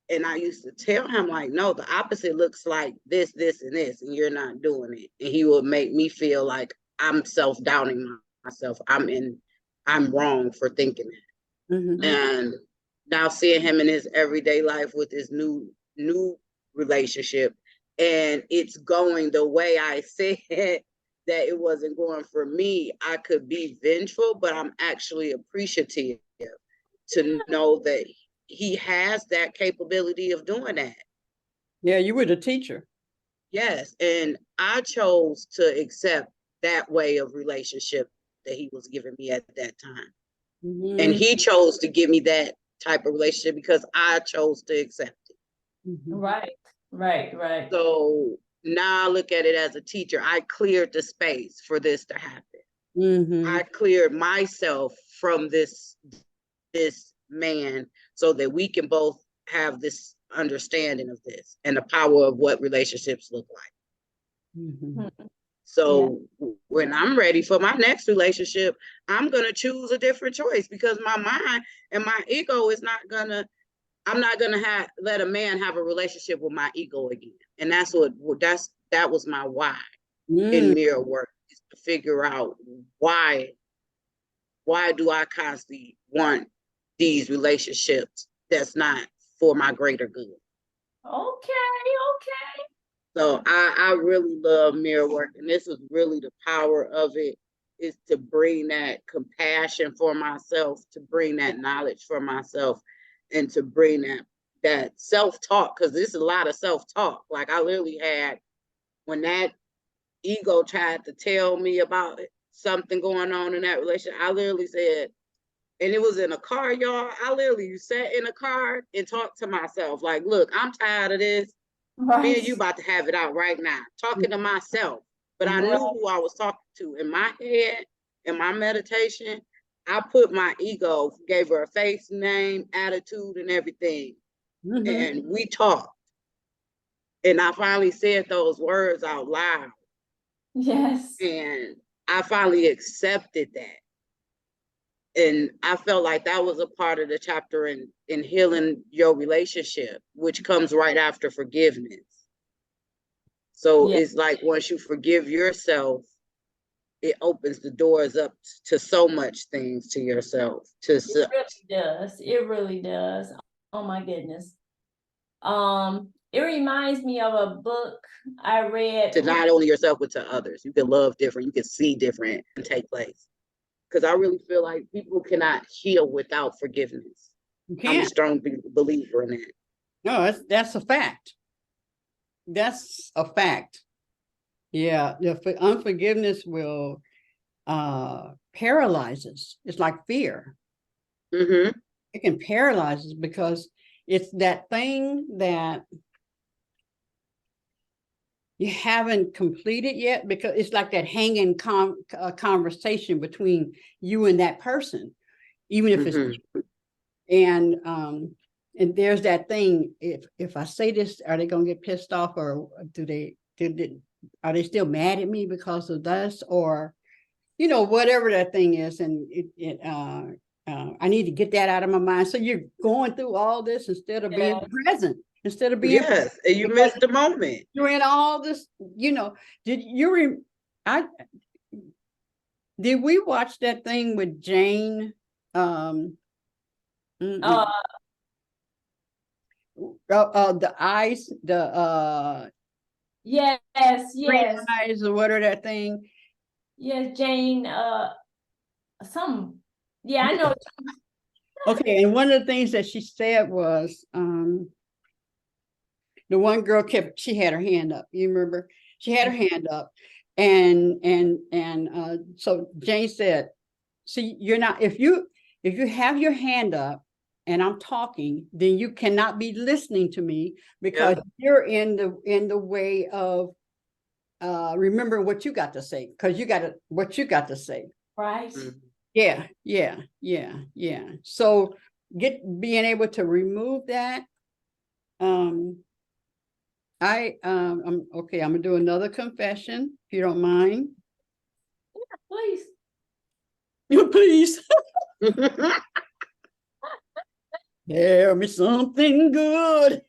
And I used to tell him, like, no, the opposite looks like this, this, and this, and you're not doing it. And he would make me feel like I'm self-doubting myself. I'm wrong for thinking that. Mm-hmm. And now seeing him in his everyday life with his new relationship, and it's going the way I said that it wasn't going for me, I could be vengeful, but I'm actually appreciative to know that he has that capability of doing that. Yeah, you were the teacher. Yes, and I chose to accept that way of relationship that he was giving me at that time. Mm-hmm. And he chose to give me that type of relationship because I chose to accept it. Mm-hmm. Right. So now I look at it as a teacher. I cleared the space for this to happen. Mm-hmm. I cleared myself from this man so that we can both have this understanding of this and the power of what relationships look like. Mm-hmm. So when I'm ready for my next relationship, I'm going to choose a different choice, because my mind and my ego is not going to, I'm not going to let a man have a relationship with my ego again. And that was my why in mirror work, is to figure out why do I constantly want these relationships that's not for my greater good. Okay. So I really love mirror work, and this is really the power of it, is to bring that compassion for myself, to bring that knowledge for myself, and to bring that self-talk, because there's a lot of self-talk. Like, I literally had, when that ego tried to tell me about something going on in that relationship, I literally said, and it was in a car, y'all, I literally sat in a car and talked to myself, like, look, I'm tired of this. Me and you about to have it out right now, talking to myself. But I knew who I was talking to. In my head, in my meditation, I put my ego, gave her a face, name, attitude, and everything. Mm-hmm. And we talked. And I finally said those words out loud. Yes. And I finally accepted that. And I felt like that was a part of the chapter in healing your relationship, which comes right after forgiveness. So it's like, once you forgive yourself, it opens the doors up to so much things to yourself. It really does. It really does. Oh my goodness. It reminds me of a book I read. To not only yourself, but to others. You can love different, you can see different and take place. Because I really feel like people cannot heal without forgiveness. You can't. I'm a strong believer in that. No, that's a fact. That's a fact. Yeah, the unforgiveness will paralyzes. It's like fear. Mm-hmm. It can paralyze us because it's that thing that you haven't completed yet, because it's like that hanging conversation between you and that person, even if it's, And there's that thing, if I say this, are they gonna get pissed off, or are they still mad at me because of this, or whatever that thing is. And I need to get that out of my mind. So you're going through all this instead of being present, instead of being Yes, and you missed the moment. you're in all this, did we watch that thing with Jane? Uh, The eyes, the yes, green yes, eyes, or what are that thing? yes, Jane, some, yeah, I know. Okay, and one of the things that she said was, the one girl she had her hand up. You remember? She had her hand up, and so Jane said, "See, you're not, if you have your hand up and I'm talking, then you cannot be listening to me, because you're in the way of remember what you got to say, because what you got to say." Right. Yeah. So being able to remove that. I'm okay. I'm gonna do another confession, if you don't mind. Please. Please. Tell me something good.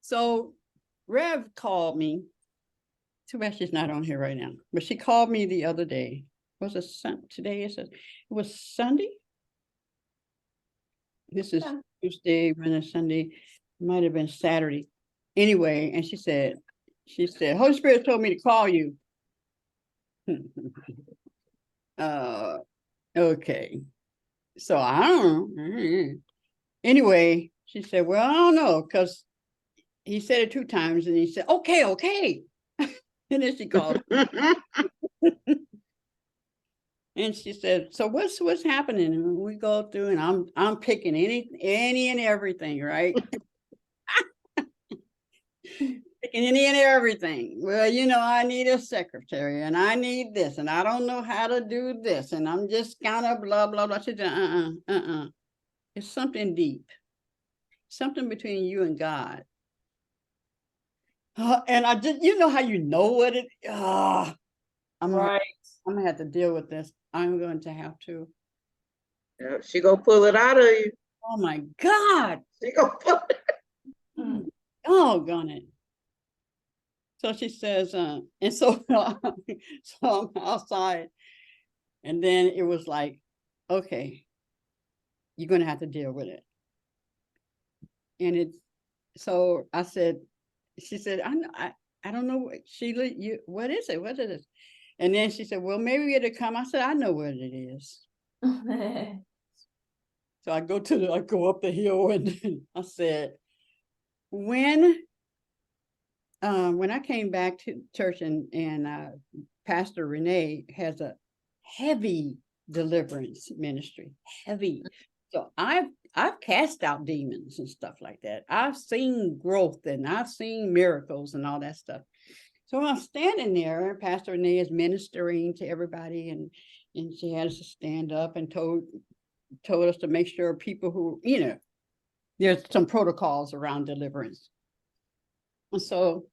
So Rev called me. Too bad she's not on here right now, but she called me the other day. Was it today? It was Sunday. This is Tuesday, Wednesday, Sunday. Might have been Saturday. Anyway, and she said, Holy Spirit told me to call you. Okay. So I don't know. Anyway, she said, well, I don't know, because he said it 2 times, and he said, okay. And then she called. And she said, so what's happening? And we go through, and I'm picking any and everything, right? Picking any and everything. Well, I need a secretary, and I need this, and I don't know how to do this, and I'm just kind of blah, blah, blah. She said, it's something deep. Something between you and God. And I just, how what it, Right. I'm gonna have to deal with this. I'm going to have to. Yeah, she gonna pull it out of you. Oh my God. She gonna pull it. Oh, gone it. So she says, and so, so I'm outside, and then it was like, okay, you're gonna have to deal with it. And so I said, she said, I don't know, Sheila, what is it? What is it? And then she said, well, maybe it'll come. I said, I know what it is. So I go up the hill, and I said, when I came back to church, and Pastor Renee has a heavy deliverance ministry, heavy. So I've cast out demons and stuff like that. I've seen growth, and I've seen miracles and all that stuff. So I'm standing there, and Pastor Renee is ministering to everybody, and she had us to stand up and told us to make sure people who, there's some protocols around deliverance. And so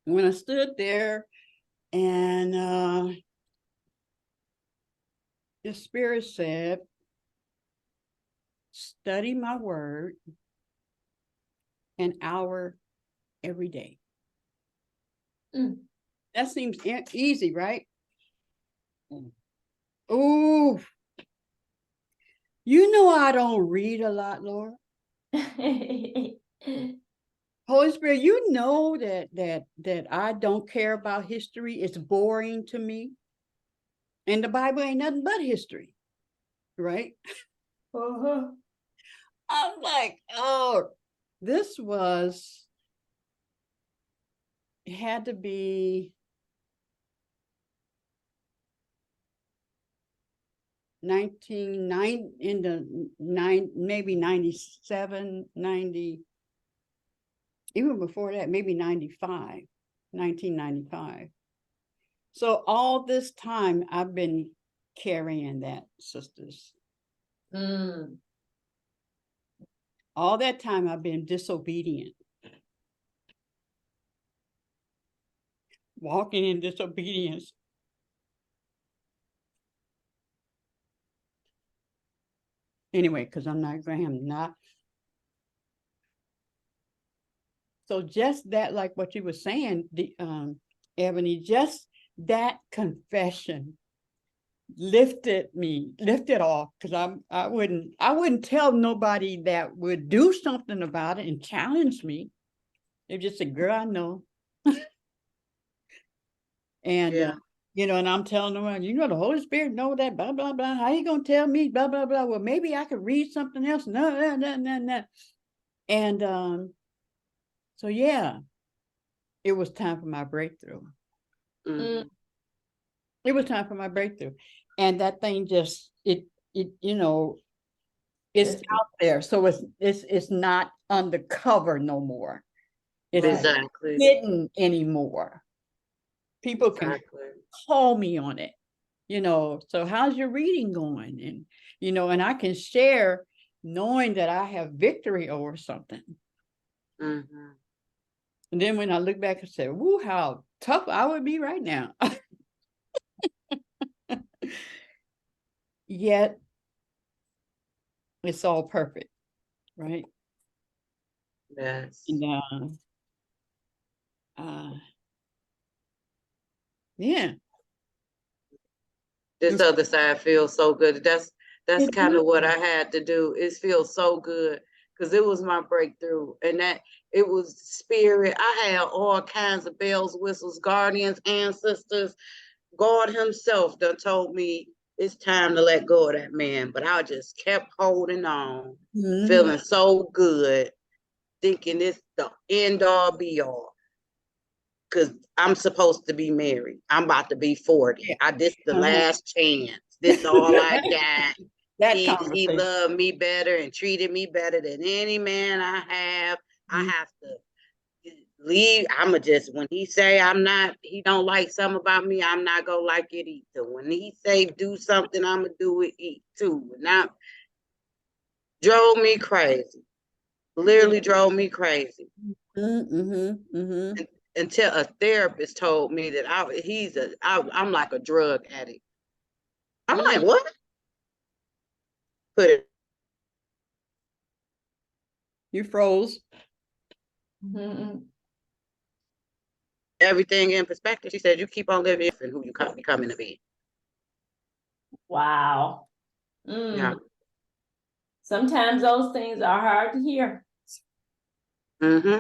when I stood there, and the Spirit said, study my word an hour every day. That seems easy, right? Oh, I don't read a lot, Laura. Holy Spirit, that I don't care about history. It's boring to me. And the Bible ain't nothing but history, right? I'm like, oh, it had to be 1990, in the maybe 97, 90, even before that, maybe 1995. So all this time I've been carrying that, sisters. Mm. All that time I've been disobedient. Walking in disobedience. Anyway, because I'm not Graham, not. So just that, like what you were saying, the Ebony, just that confession lifted off, because I wouldn't tell nobody that would do something about it and challenge me. They just said, girl, I know. And Yeah. you know, and I'm telling them, you know, the Holy Spirit know that, blah, blah, blah. How you gonna tell me, blah, blah, blah? Well, maybe I could read something else. No. And so yeah, it was time for my breakthrough. Mhm. It was time for my breakthrough. And that thing just, it you know, it's Yes. out there. So it's not undercover no more. It's Right. not Exactly. hidden anymore. People can Exactly. call me on it, you know. So how's your reading going? And you know, and I can share knowing that I have victory over something. Mhm. And then when I look back and say, woo, how tough I would be right now. Yet it's all perfect, right? Yes. And yeah. This other side feels so good. That's It kind of what I had to do. It feels so good because it was my breakthrough, and that it was spirit. I had all kinds of bells, whistles, guardians, ancestors. God Himself done told me it's time to let go of that man, but I just kept holding on, feeling so good, thinking it's the end all be all. Cause I'm supposed to be married. I'm about to be 40. Yeah. This the Uh-huh. last chance. This all I got. That He conversation. loved me better and treated me better than any man I have. I have to leave. I'ma just, when he say he don't like something about me, I'm not gonna like it either. When he say do something, I'ma do it too. Now drove me crazy. Literally drove me crazy. Until a therapist told me that I'm like a drug addict. I'm like, what? Put You froze. Mhm. everything in perspective. She said, you keep on living and who you becoming to be. Wow. Yeah. Sometimes those things are hard to hear. Mm-hmm.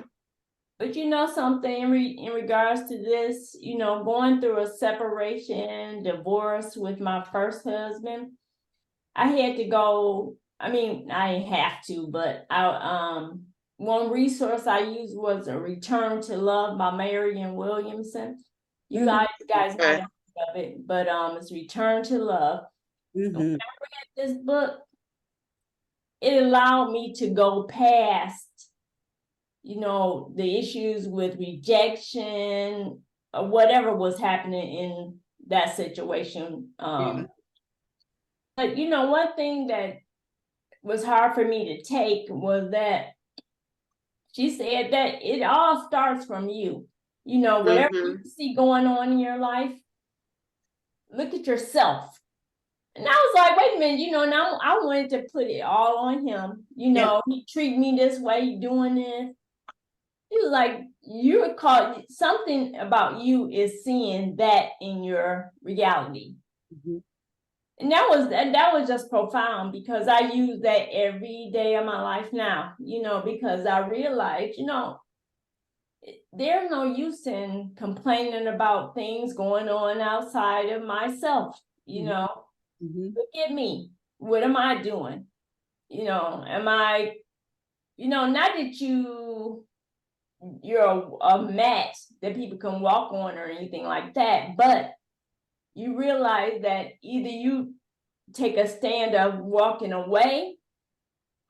But you know something in regards to this, you know, going through a separation, divorce with my first husband, I had to go. I mean, I didn't have to, but one resource I used was a Return to Love by Marianne Williamson. You guys might have heard of it, but it's Return to Love. When I read this book, it allowed me to go past, you know, the issues with rejection or whatever was happening in that situation. But you know, one thing that was hard for me to take was that she said that it all starts from you. You know, whatever you see going on in your life, look at yourself. And I was like, wait a minute, you know, now I wanted to put it all on him. You know, he treat me this way, doing this. He was like, you're called, something about you is seeing that in your reality. And that was just profound, because I use that every day of my life now, you know, because I realized, you know, there's no use in complaining about things going on outside of myself, you know. Look at me. What am I doing? You know, am I, you know, not that you're a mat that people can walk on or anything like that, but you realize that either you take a stand of walking away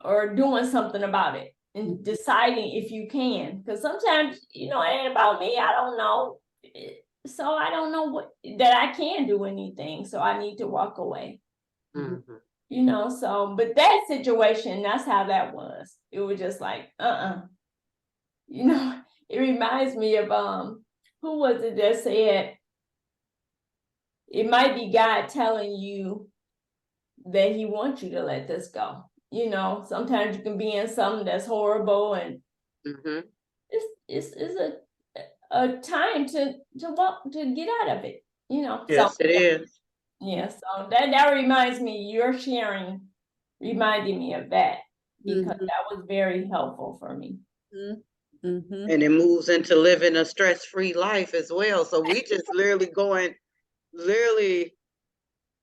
or doing something about it and deciding if you can. Because sometimes, you know, it ain't about me. I don't know. so I don't know that I can do anything, so I need to walk away. Mhm. You know, so, but that situation, that's how that was. It was just like, you know, it reminds me of, who was it that said, it might be God telling you that he wants you to let this go. You know, sometimes you can be in something that's horrible, and Mhm. it's a time to walk, to get out of it, you know. So Yes, it is. yeah, so that reminds me, your sharing reminded me of that, because Mhm. that was very helpful for me. Mhm. And it moves into living a stress-free life as well. So we just literally,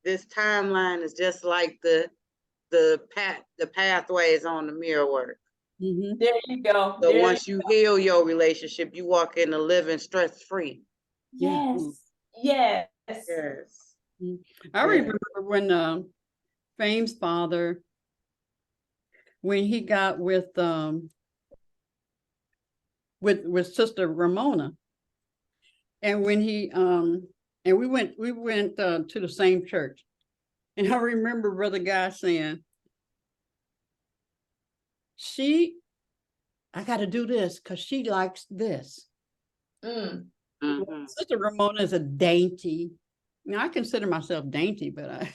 this timeline is just like the pathways on the mirror work. Mhm. There you go. So once you heal your relationship, you walk into living stress-free. Yeah. Yes. Yes. I remember when Fame's father, when he got with Sister Ramona, and when he and we went to the same church, and I remember Brother Guy saying, I got to do this because she likes this. Mm. Mhm. Sister Ramona is a dainty. Now I consider myself dainty, but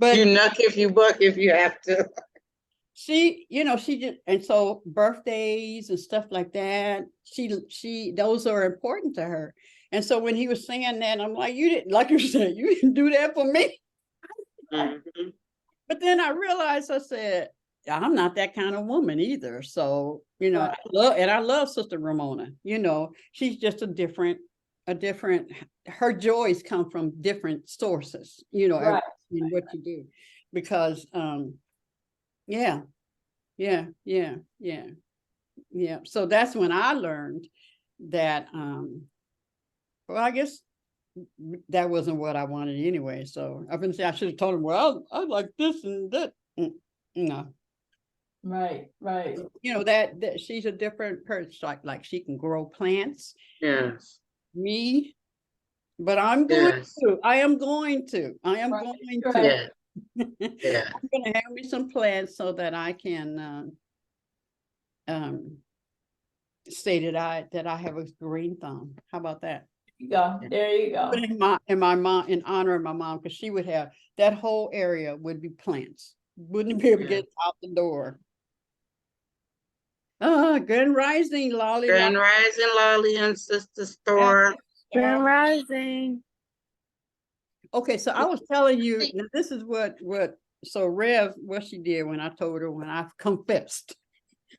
You knock if you buck if you have to. she, she just, and so birthdays and stuff like that, she those are important to her. And so when he was saying that, I'm like, you didn't, like you said, you didn't do that for me. Mhm. But then I realized, I said, I'm not that kind of woman either. So, Right. I love Sister Ramona. She's just a different, her joys come from different sources, Right. in what you do. Because yeah, yeah, yeah, yeah, yeah. So that's when I learned that well, I guess that wasn't what I wanted anyway. So I've been saying I should have told him, well, I like this and that. No. Right. That she's a different person. Like she can grow plants. Yes. Me, but I'm going Yes. to. I am going to. Right. to. Yeah. Yeah. I'm going to have me some plants so that I can say that I have a green thumb. How about that? There you go. But in my mom, in honor of my mom, because she would have that whole area would be plants. Wouldn't be able to get out the door. Grand Rising, Lolly. Grand Rising, Lolly and Sister Store. Grand Rising. Okay, so I was telling you, now this is so Rev, what she did when I told her, when I confessed.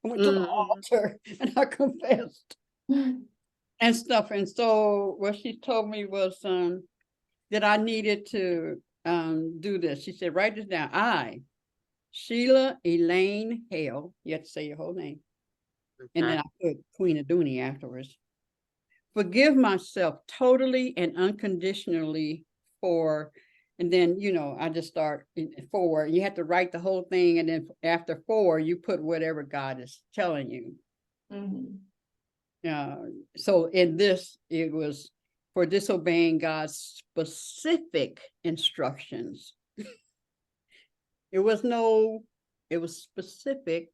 I went to the altar and I confessed and stuff. And so what she told me was that I needed to do this. She said, write this down. I, Sheila Elaine Hale, you have to say your whole name. And then I put Queen Aduni afterwards. Forgive myself totally and unconditionally for, and then, I just start for, you have to write the whole thing. And then after for, you put whatever God is telling you. So in this, it was for disobeying God's specific instructions. It was specific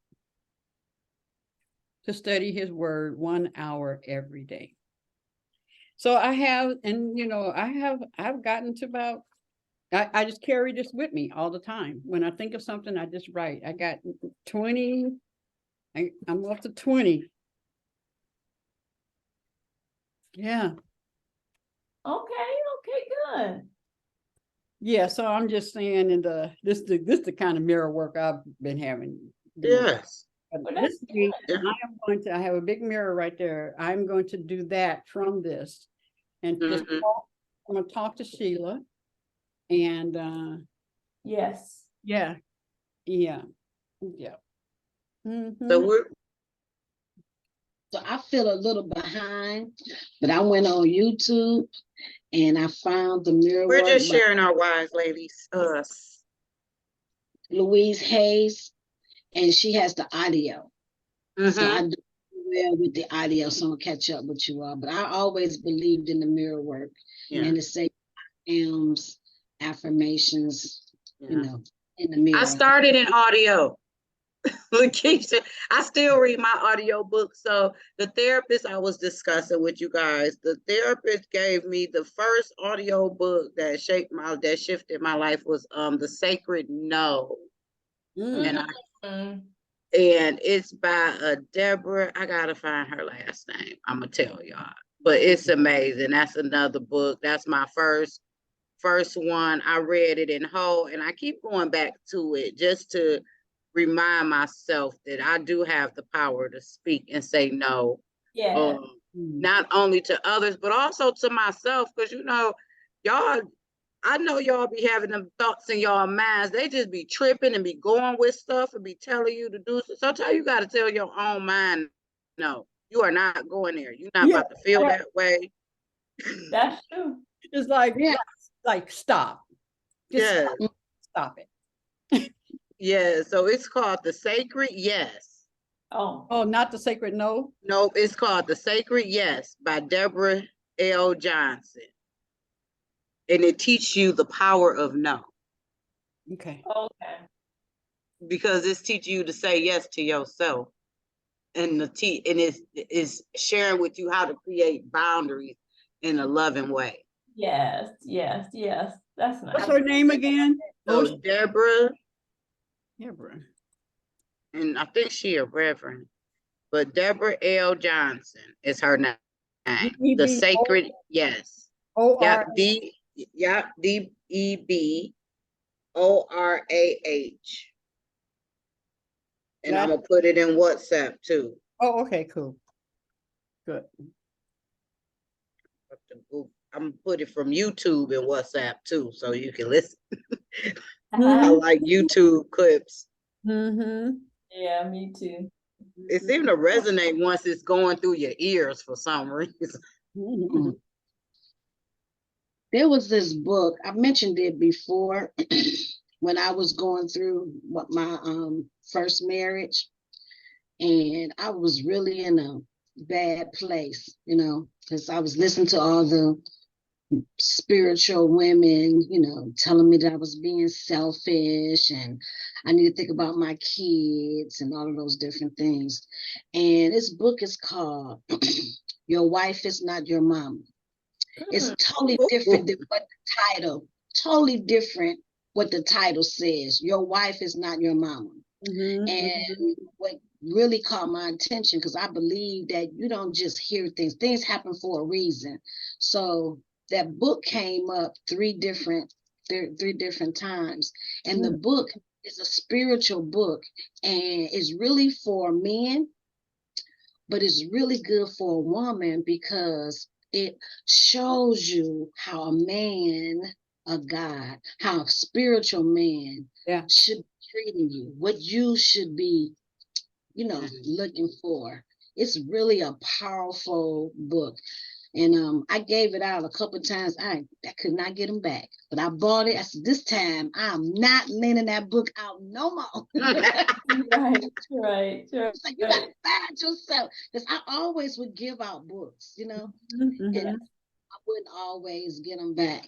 to study his word 1 hour every day. So I have, and I've gotten to about, I just carry this with me all the time. When I think of something, I just write. I got 20, I'm up to 20. Yeah. Okay, good. Yeah, so I'm just saying, in this the kind of mirror work I've been having. Yes. This week, I have a big mirror right there. I'm going to do that from this, and just I'm going to talk to Sheila, and yes, yeah. So I feel a little behind, but I went on YouTube and I found the mirror We're work just by sharing our wise ladies, us. Louise Hayes, and she has the audio. So I do well with the audio, so I'll catch up with you all. But I always believed in the mirror work Yeah. and to say affirmations, Yeah. you know, in the mirror. I started in audio. Lakeisha, I still read my audio book. So the therapist I was discussing with you guys, the therapist gave me the first audio book that shifted my life was The Sacred No. Mm. And it's by Deborah. I gotta find her last name. I'm gonna tell y'all. But it's amazing. That's another book. That's my first one. I read it in whole, and I keep going back to it just to remind myself that I do have the power to speak and say no. Yeah. Not only to others, but also to myself. Because y'all, I know y'all be having them thoughts in y'all minds. They just be tripping and be going with stuff and be telling you to do. Sometimes you got to tell your own mind, no, you are not going there. You're not about to feel that way. That's true. It's like, Yeah. like stop. Just stop it. Yeah, so it's called The Sacred Yes. Oh, not The Sacred No? Nope, it's called The Sacred Yes by Deborah L. Johnson. And it teaches you the power of no. Okay. Okay. Because it's teaching you to say yes to yourself. And it's sharing with you how to create boundaries in a loving way. Yes, yes, yes. That's nice. What's her name again? So Deborah, Deborah. and I think she a reverend, but Deborah L. Johnson is her name. The Sacred Yes. O-R. DEBORAH. And I'm gonna put it in WhatsApp too. Oh, okay, cool. Good. I'm gonna put it from YouTube and WhatsApp too, so you can listen. I Uh-huh. like YouTube clips. Mm-hmm. Yeah, me too. It seems to resonate once it's going through your ears for some reason. Mm-hmm. There was this book, I mentioned it before when I was going through my first marriage, and I was really in a bad place, because I was listening to all the spiritual women, telling me that I was being selfish and I need to think about my kids and all of those different things. And this book is called Your Wife is Not Your Mama. It's totally different than what the title says. Your wife is not your mama. And what really caught my attention, because I believe that you don't just hear things happen for a reason. So that book came up three different times, and the book is a spiritual book, and it's really for men, but it's really good for a woman because it shows you how a man of God, how a spiritual man should be treating you, what you should be, looking for. It's really a powerful book. And I gave it out a couple of times. I could not get them back, but I bought it. I said, this time I'm not lending that book out no more. Right. It's like, you gotta find yourself, because I always would give out books, and I wouldn't always get them back.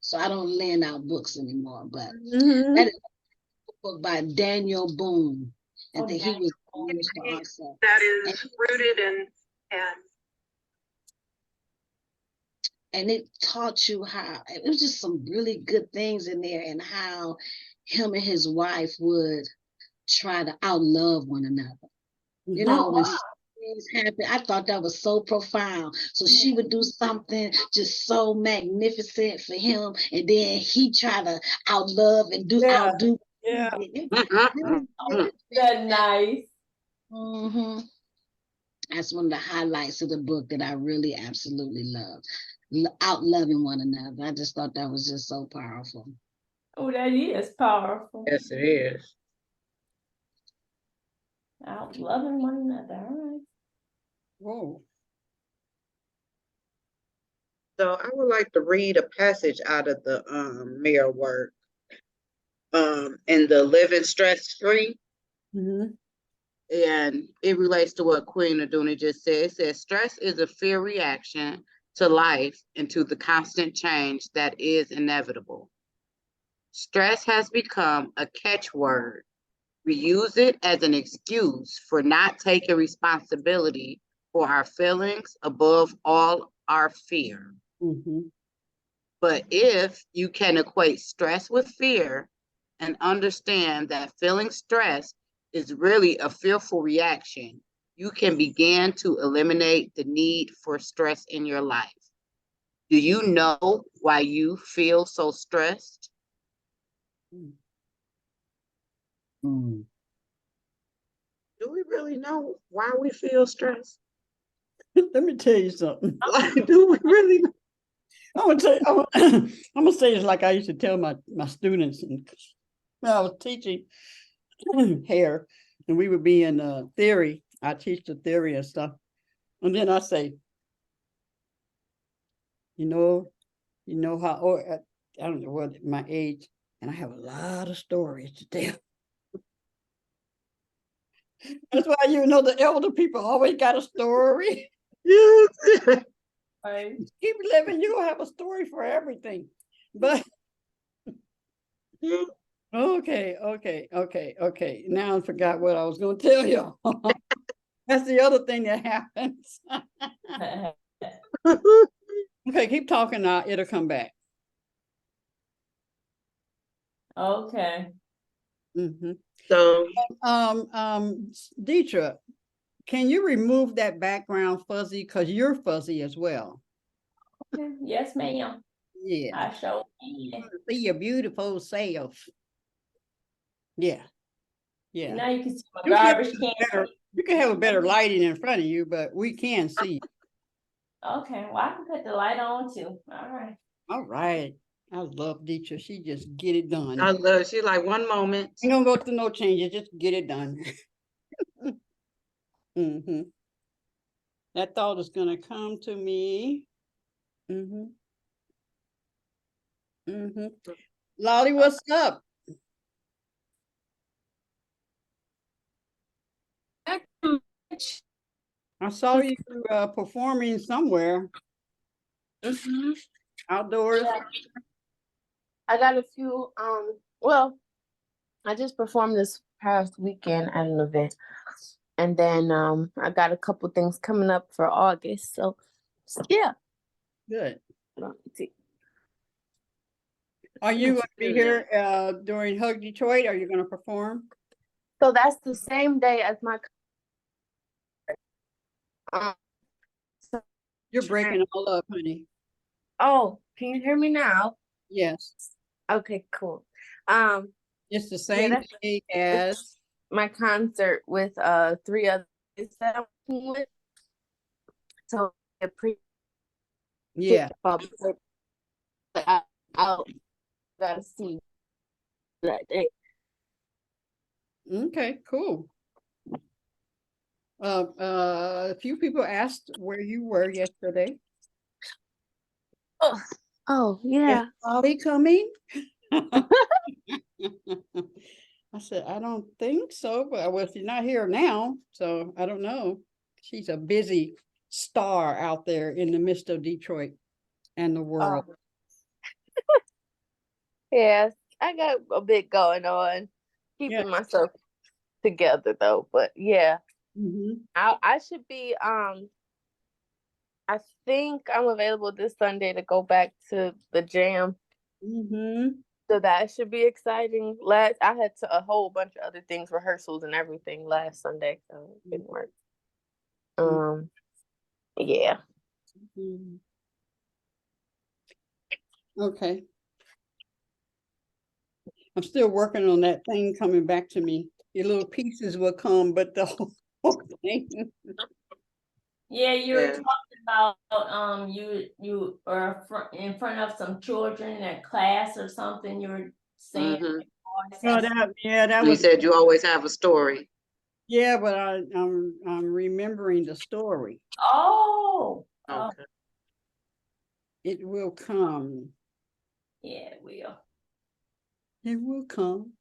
So I don't lend out books anymore. But that is a book by Daniel Boone. I think he was also. That is rooted in and it taught you how, it was just some really good things in there, and how him and his wife would try to outlove one another. When things happen, I thought that was so profound. So she would do something just so magnificent for him, and then he try to outlove and outdo. Yeah. That's nice. That's one of the highlights of the book that I really absolutely love. Outloving one another. I just thought that was just so powerful. Oh, that is powerful. Yes, it is. Out loving one another. All right. Whoa. So I would like to read a passage out of the mirror work. In the Living Stress Free. and it relates to what Queen Aduna just said. It says stress is a fear reaction to life and to the constant change that is inevitable. Stress has become a catchword. We use it as an excuse for not taking responsibility for our feelings, above all our fear. Mhm. But if you can equate stress with fear and understand that feeling stress is really a fearful reaction, you can begin to eliminate the need for stress in your life. Do you know why you feel so stressed? Mm. Do we really know why we feel stressed? Let me tell you something. Like, do we really know? I'm gonna tell you, I'm gonna say this like I used to tell my students and when I was teaching hair, and we would be in theory. I teach the theory and stuff, and then I say, you know how, or I don't know what my age, and I have a lot of stories to tell. That's why the elder people always got a story. Yes. Right. Keep living, you gonna have a story for everything. But okay. Now I forgot what I was gonna tell you. That's the other thing that happens. Okay, keep talking now, it'll come back. Okay. Mm-hmm. So, Deetra, can you remove that background fuzzy? Because you're fuzzy as well. Yes, ma'am. Yeah. I show can. See your beautiful self. Yeah. Yeah. Now you can see my You can garbage can. you can have a better lighting in front of you, but we can see. Okay, well, I can put the light on too. All right. All right. I love Deetra. She just get it done. I love, she like, one moment. Ain't gonna go through no changes, just get it done. Mm-hmm. That thought is gonna come to me. Mm-hmm. Mm-hmm. Lolly, what's up? I saw you performing somewhere outdoors. Yeah. I got a few, well, I just performed this past weekend at an event. And then I got a couple things coming up for August. So yeah. Good. Let me see. Are you going to be here during Hug Detroit? Are you going to perform? So that's the same day as my so- You're breaking all up, honey. oh, can you hear me now? Yes. Okay, cool. It's the Yeah, same that's day as. it's my concert with 3 others that I'm working with. So I appreciate Yeah. I'll gotta see that day. Okay, cool. A few people asked where you were yesterday. Oh yeah. Is Lolly coming? I said, I don't think so, but well, she's not here now, so I don't know. She's a busy star out there in the midst of Detroit and the world. Yes, I got a bit going on, Yeah. keeping myself together though. But yeah, Mhm. I should be. I think I'm available this Sunday to go back to the jam. Mhm. So that should be exciting. I had a whole bunch of other things, rehearsals and everything last Sunday, so it didn't work. Yeah. Mhm. Okay. I'm still working on that thing coming back to me. Your little pieces will come, but the whole thing. Yeah, you were Yeah. talking about you are in front of some children in a class or something. You were saying Mhm. Oh, that You was said you always have a story. yeah, but I'm remembering the story. oh, Okay. It will come. yeah, it will. It will come.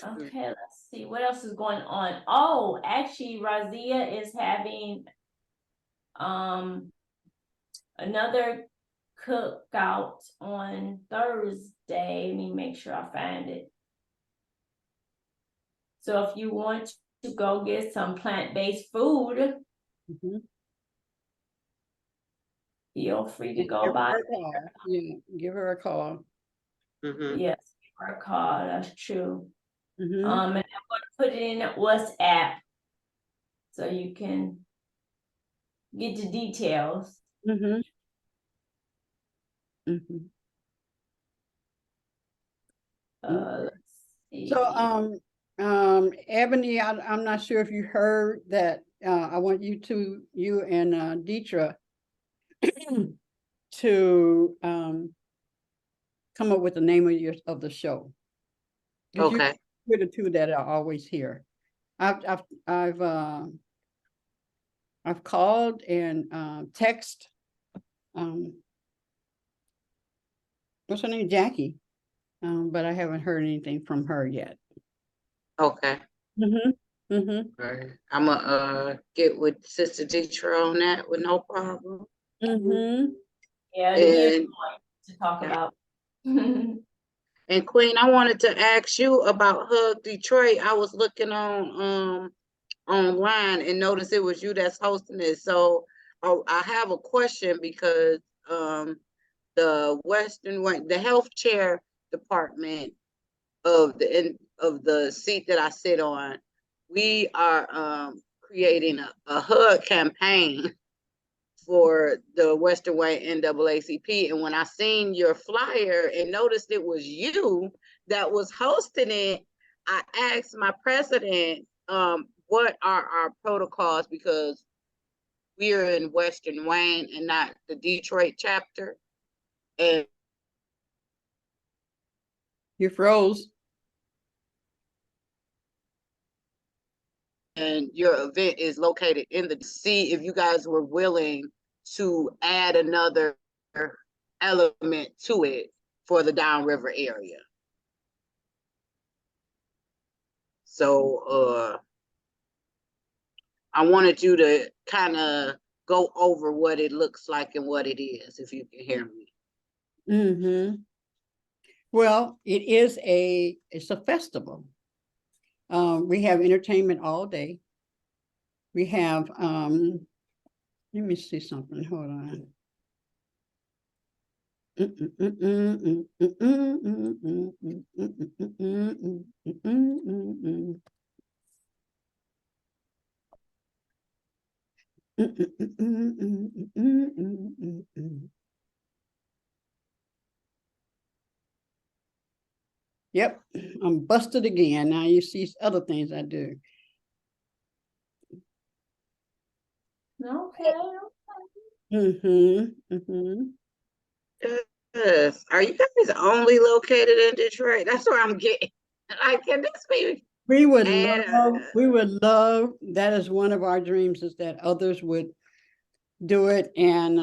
Okay, let's see, what else is going on? Oh, actually, Razia is having another cookout on Thursday. Let me make sure I find it. So if you want to go get some plant-based food, Mhm. feel free to Give go her by. a call. Yeah, give her a call. Mhm. Yes, our call, that's true. Mhm. And I'm gonna put it in WhatsApp so you can get the details. Mhm. Mhm. Let's see. So, Ebony, I'm not sure if you heard that, I want you and Deetra to, come up with the name of the show. 'Cause Okay. you're the two that are always here. I've called and, text, what's her name? Jackie. But I haven't heard anything from her yet. Okay. Mm-hmm. All right. I'm gonna get with Sister Deetra on that with no problem. Mm-hmm. Yeah, to get And to talk yeah. about. And Queen, I wanted to ask you about Hug Detroit. I was looking on online and noticed it was you that's hosting it. So I have a question because the health chair department of the seat that I sit on, we are creating a hug campaign for the Western Wayne NAACP. And when I seen your flyer and noticed it was you that was hosting it, I asked my president, what are our protocols, because we are in Western Wayne and not the Detroit chapter. And You froze. your event is located in the, see if you guys were willing to add another element to it for the downriver area. So I wanted you to kind of go over what it looks like and what it is, if you can hear me. Mm-hmm. Well, it's a festival. We have entertainment all day. We have, let me see something, hold on. Yep, I'm busted again. Now you see other things I do. Okay. Yes. Are you guys only located in Detroit? That's where I'm getting. Like, can this be? We would And love, that is one of our dreams, is that others would do it, and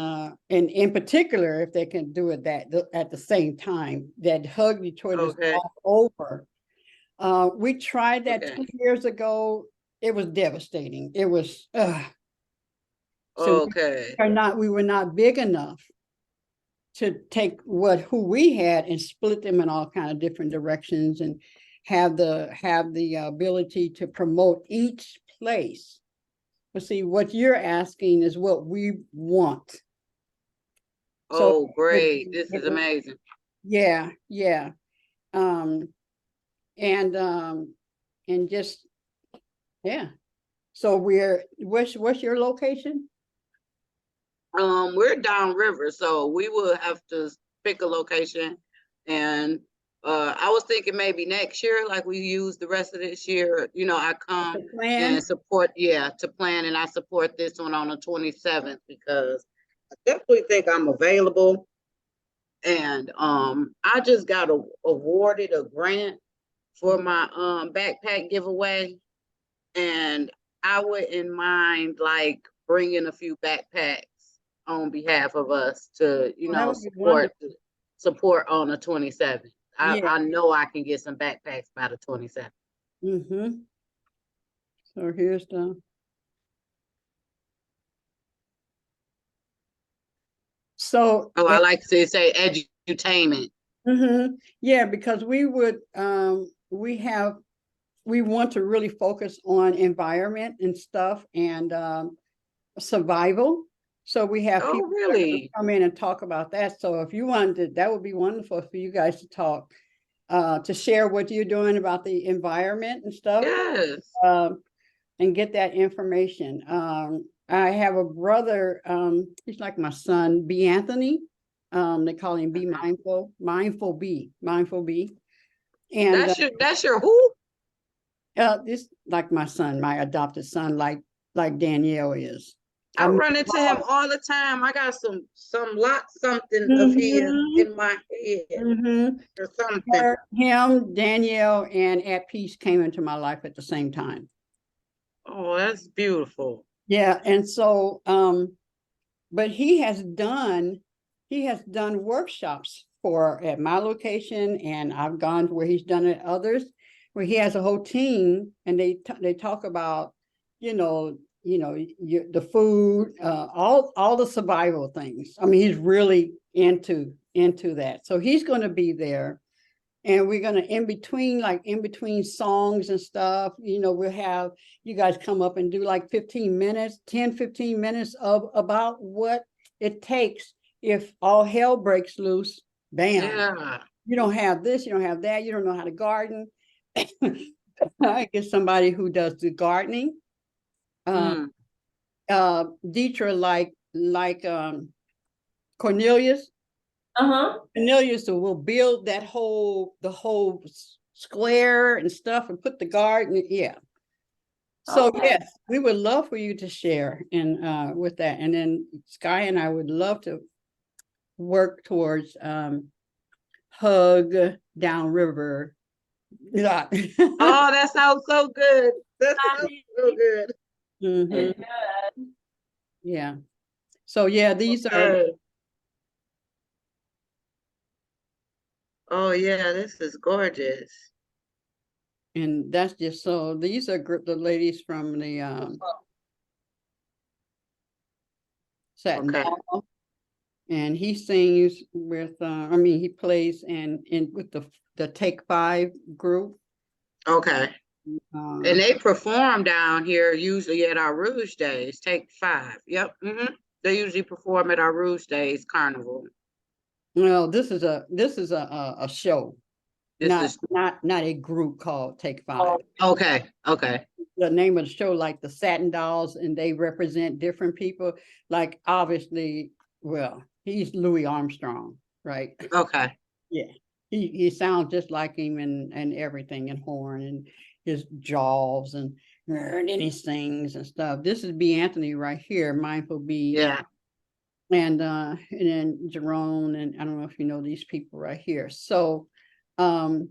in particular, if they can do it at the same time, that Hug Detroit is okay, all over. We tried that okay, 2 years ago. It was devastating. It was, so okay, we were not big enough to take who we had and split them in all kind of different directions and have the ability to promote each place. But see, what you're asking is what we want. So oh, great, this is amazing. yeah. And just, yeah. So what's your location? We're downriver, so we will have to pick a location. And I was thinking maybe next year, like we use the rest of this year, I come and support, to plan, and I support this one on the 27th because I definitely think I'm available. And I just got awarded a grant for my backpack giveaway, and I wouldn't mind like bringing a few backpacks on behalf of us to, That would be wonderful. support on the 27th. Yeah. I know I can get some backpacks by the 27th. Mm-hmm. So here's the. So. Oh, I like to say edutainment. Mm-hmm. Yeah, because we would, we want to really focus on environment and stuff and survival. So we have Oh, people that really? come in and talk about that. So if you wanted, that would be wonderful for you guys to talk, to share what you're doing about the environment and stuff, Yes. and get that information. I have a brother, he's like my son, B. Anthony. They call him Be Mindful, Mindful B, Mindful B. And That's your who? this like my son, my adopted son, like Danielle is. I I'm run into him all the time. I got something of his Mhm, in my head mhm. or something. Him, Danielle, and At Peace came into my life at the same time. Oh, that's beautiful. Yeah, and so but he has done workshops for at my location, and I've gone to where he's done it others, where he has a whole team, and they talk about, the food, all the survival things. I mean, he's really into that. So he's going to be there. And we're going to, in between songs and stuff, we'll have you guys come up and do like 15 minutes, 10-15 minutes of about what it takes if all hell breaks loose. Bam. Yeah. You don't have this, you don't have that, you don't know how to garden. I get somebody who does the gardening. Mm. Dietra, like Cornelius. Cornelius will build the whole square and stuff and put the garden. Yeah. So Okay. yes, we would love for you to share and with that. And then Sky and I would love to work towards hug downriver. Yeah. Oh, that sounds so good. That sounds so good. Mhm. Yeah. So yeah, these are, Okay. Oh yeah, this is gorgeous. and that's just so these are the ladies from the Satin Okay. Doll. And he sings with he plays in with the Take Five group. Okay. And they perform down here usually at our Rouge Days. Take Five. Yep. They usually perform at our Rouge Days carnival. Well, this is a show, This is not a group called Take Five. okay. Okay. The name of the show, like the Satin Dolls, and they represent different people. Like obviously, well, he's Louis Armstrong, right? Okay. Yeah, he sounds just like him and everything, and horn and his jaws and then he sings and stuff. This is B. Anthony right here, Mindful B. Yeah. And then Jerome, and I don't know if you know these people right here. So and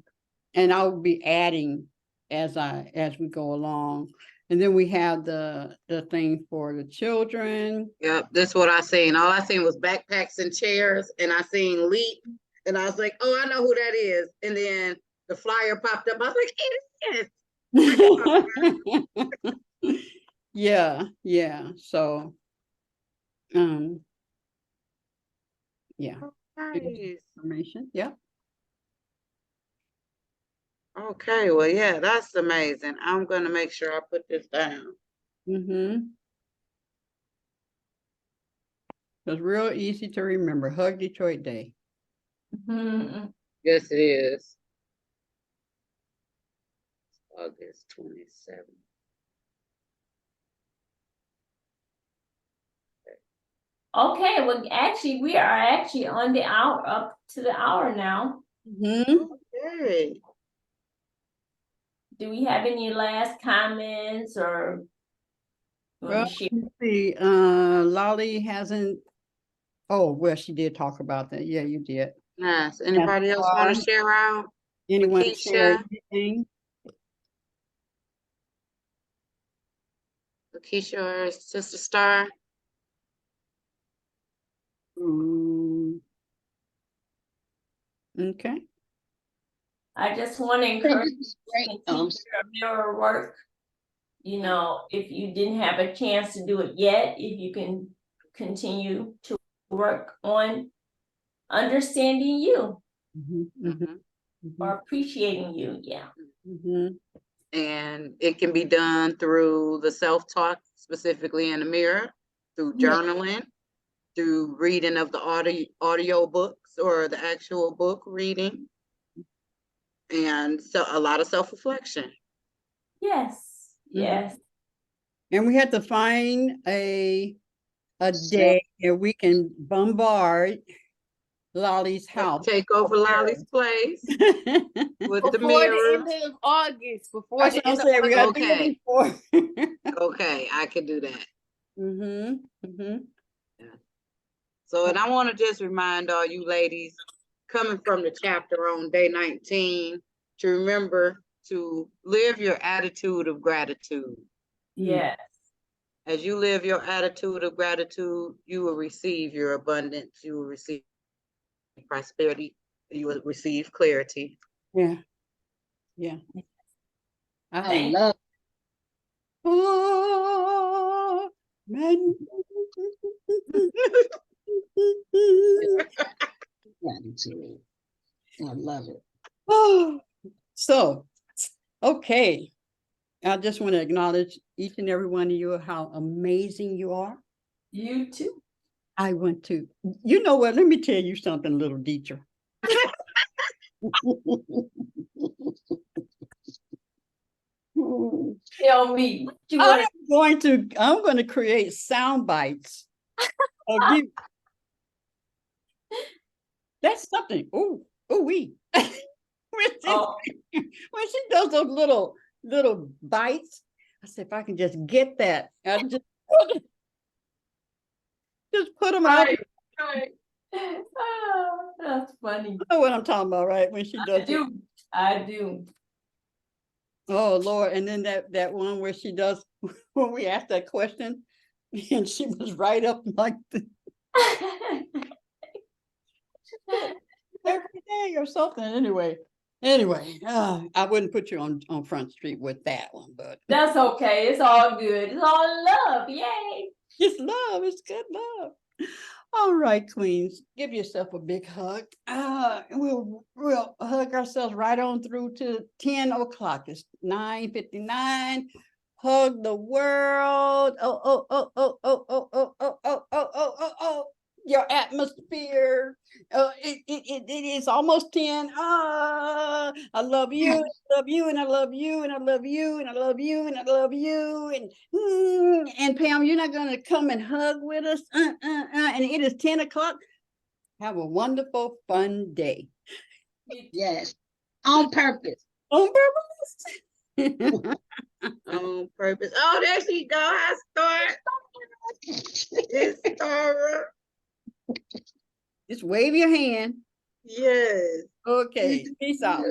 I'll be adding as we go along. And then we have the thing for the children. Yep. That's what I seen. All I seen was backpacks and chairs, and I seen Leap, and I was like, oh, I know who that is. And then the flyer popped up. I was like, it is. Yeah. So yeah. Nice. Information. Yeah. Okay, well, yeah, that's amazing. I'm gonna make sure I put this down. It's real easy to remember. Hug Detroit Day. Yes, it is. August 27th. Okay, well, actually, we are actually on the hour, up to the hour now. Okay. Do we have any last comments or? Well, let's see, Lolly hasn't. Oh, well, she did talk about that. Yeah, you did. Nice. Anybody else want to share out? Anyone share anything? Lakeisha or Sister Star? Okay. I just want to encourage Great. you to continue your mirror work. You know, if you didn't have a chance to do it yet, if you can continue to work on understanding you or appreciating you. Yeah. And it can be done through the self-talk, specifically in the mirror, through Yeah. journaling, through reading of the audio books or the actual book reading, and so a lot of self-reflection. Yes. Yes. And we had to find a Self- day where we can bombard Lolly's house. Take over Lolly's place with the Before the mirrors. end of August. Before That's the what I'm end of saying. We August. got to do it before. Okay, I can do that. Mm-hmm. So, and I want to just remind all you ladies coming from the chapter on day 19 to remember to live your attitude of gratitude. Yes. As you live your attitude of gratitude, you will receive your abundance, you will receive prosperity, you will receive clarity. Yeah. I love Oh, man. gratitude. I love it. Oh, so, okay. I just want to acknowledge each and every one of you, how amazing you are. You too. I want to, you know what? Let me tell you something, little Deidre. Tell me what you I'm want. going to create sound bites of you. That's something. Oh, wee. Oh, When she does those little bites, I said, if I can just get that, I just put them out. right. Oh, that's funny. You know what I'm talking about, right? When she does it. I do. Oh Lord. And then that one where she does, when we asked that question, and she was right up like every day or something. Anyway, I wouldn't put you on Front Street with that one, but That's okay. It's all good. It's all love. Yay. it's love. It's good love. All right, queens, give yourself a big hug. We'll hug ourselves right on through to 10 o'clock. It's 9:59. Hug the world. Oh. Your atmosphere. It is almost 10. I love you, and I love you, and I love you, and I love you, and I love you, and I love you. And Pam, you're not gonna come and hug with us. And it is 10 o'clock. Have a wonderful, fun day. Yes. On purpose. On purpose. On purpose. Oh, there she go. I start. It's Star. Just wave your hand. Yes. Okay. Peace out.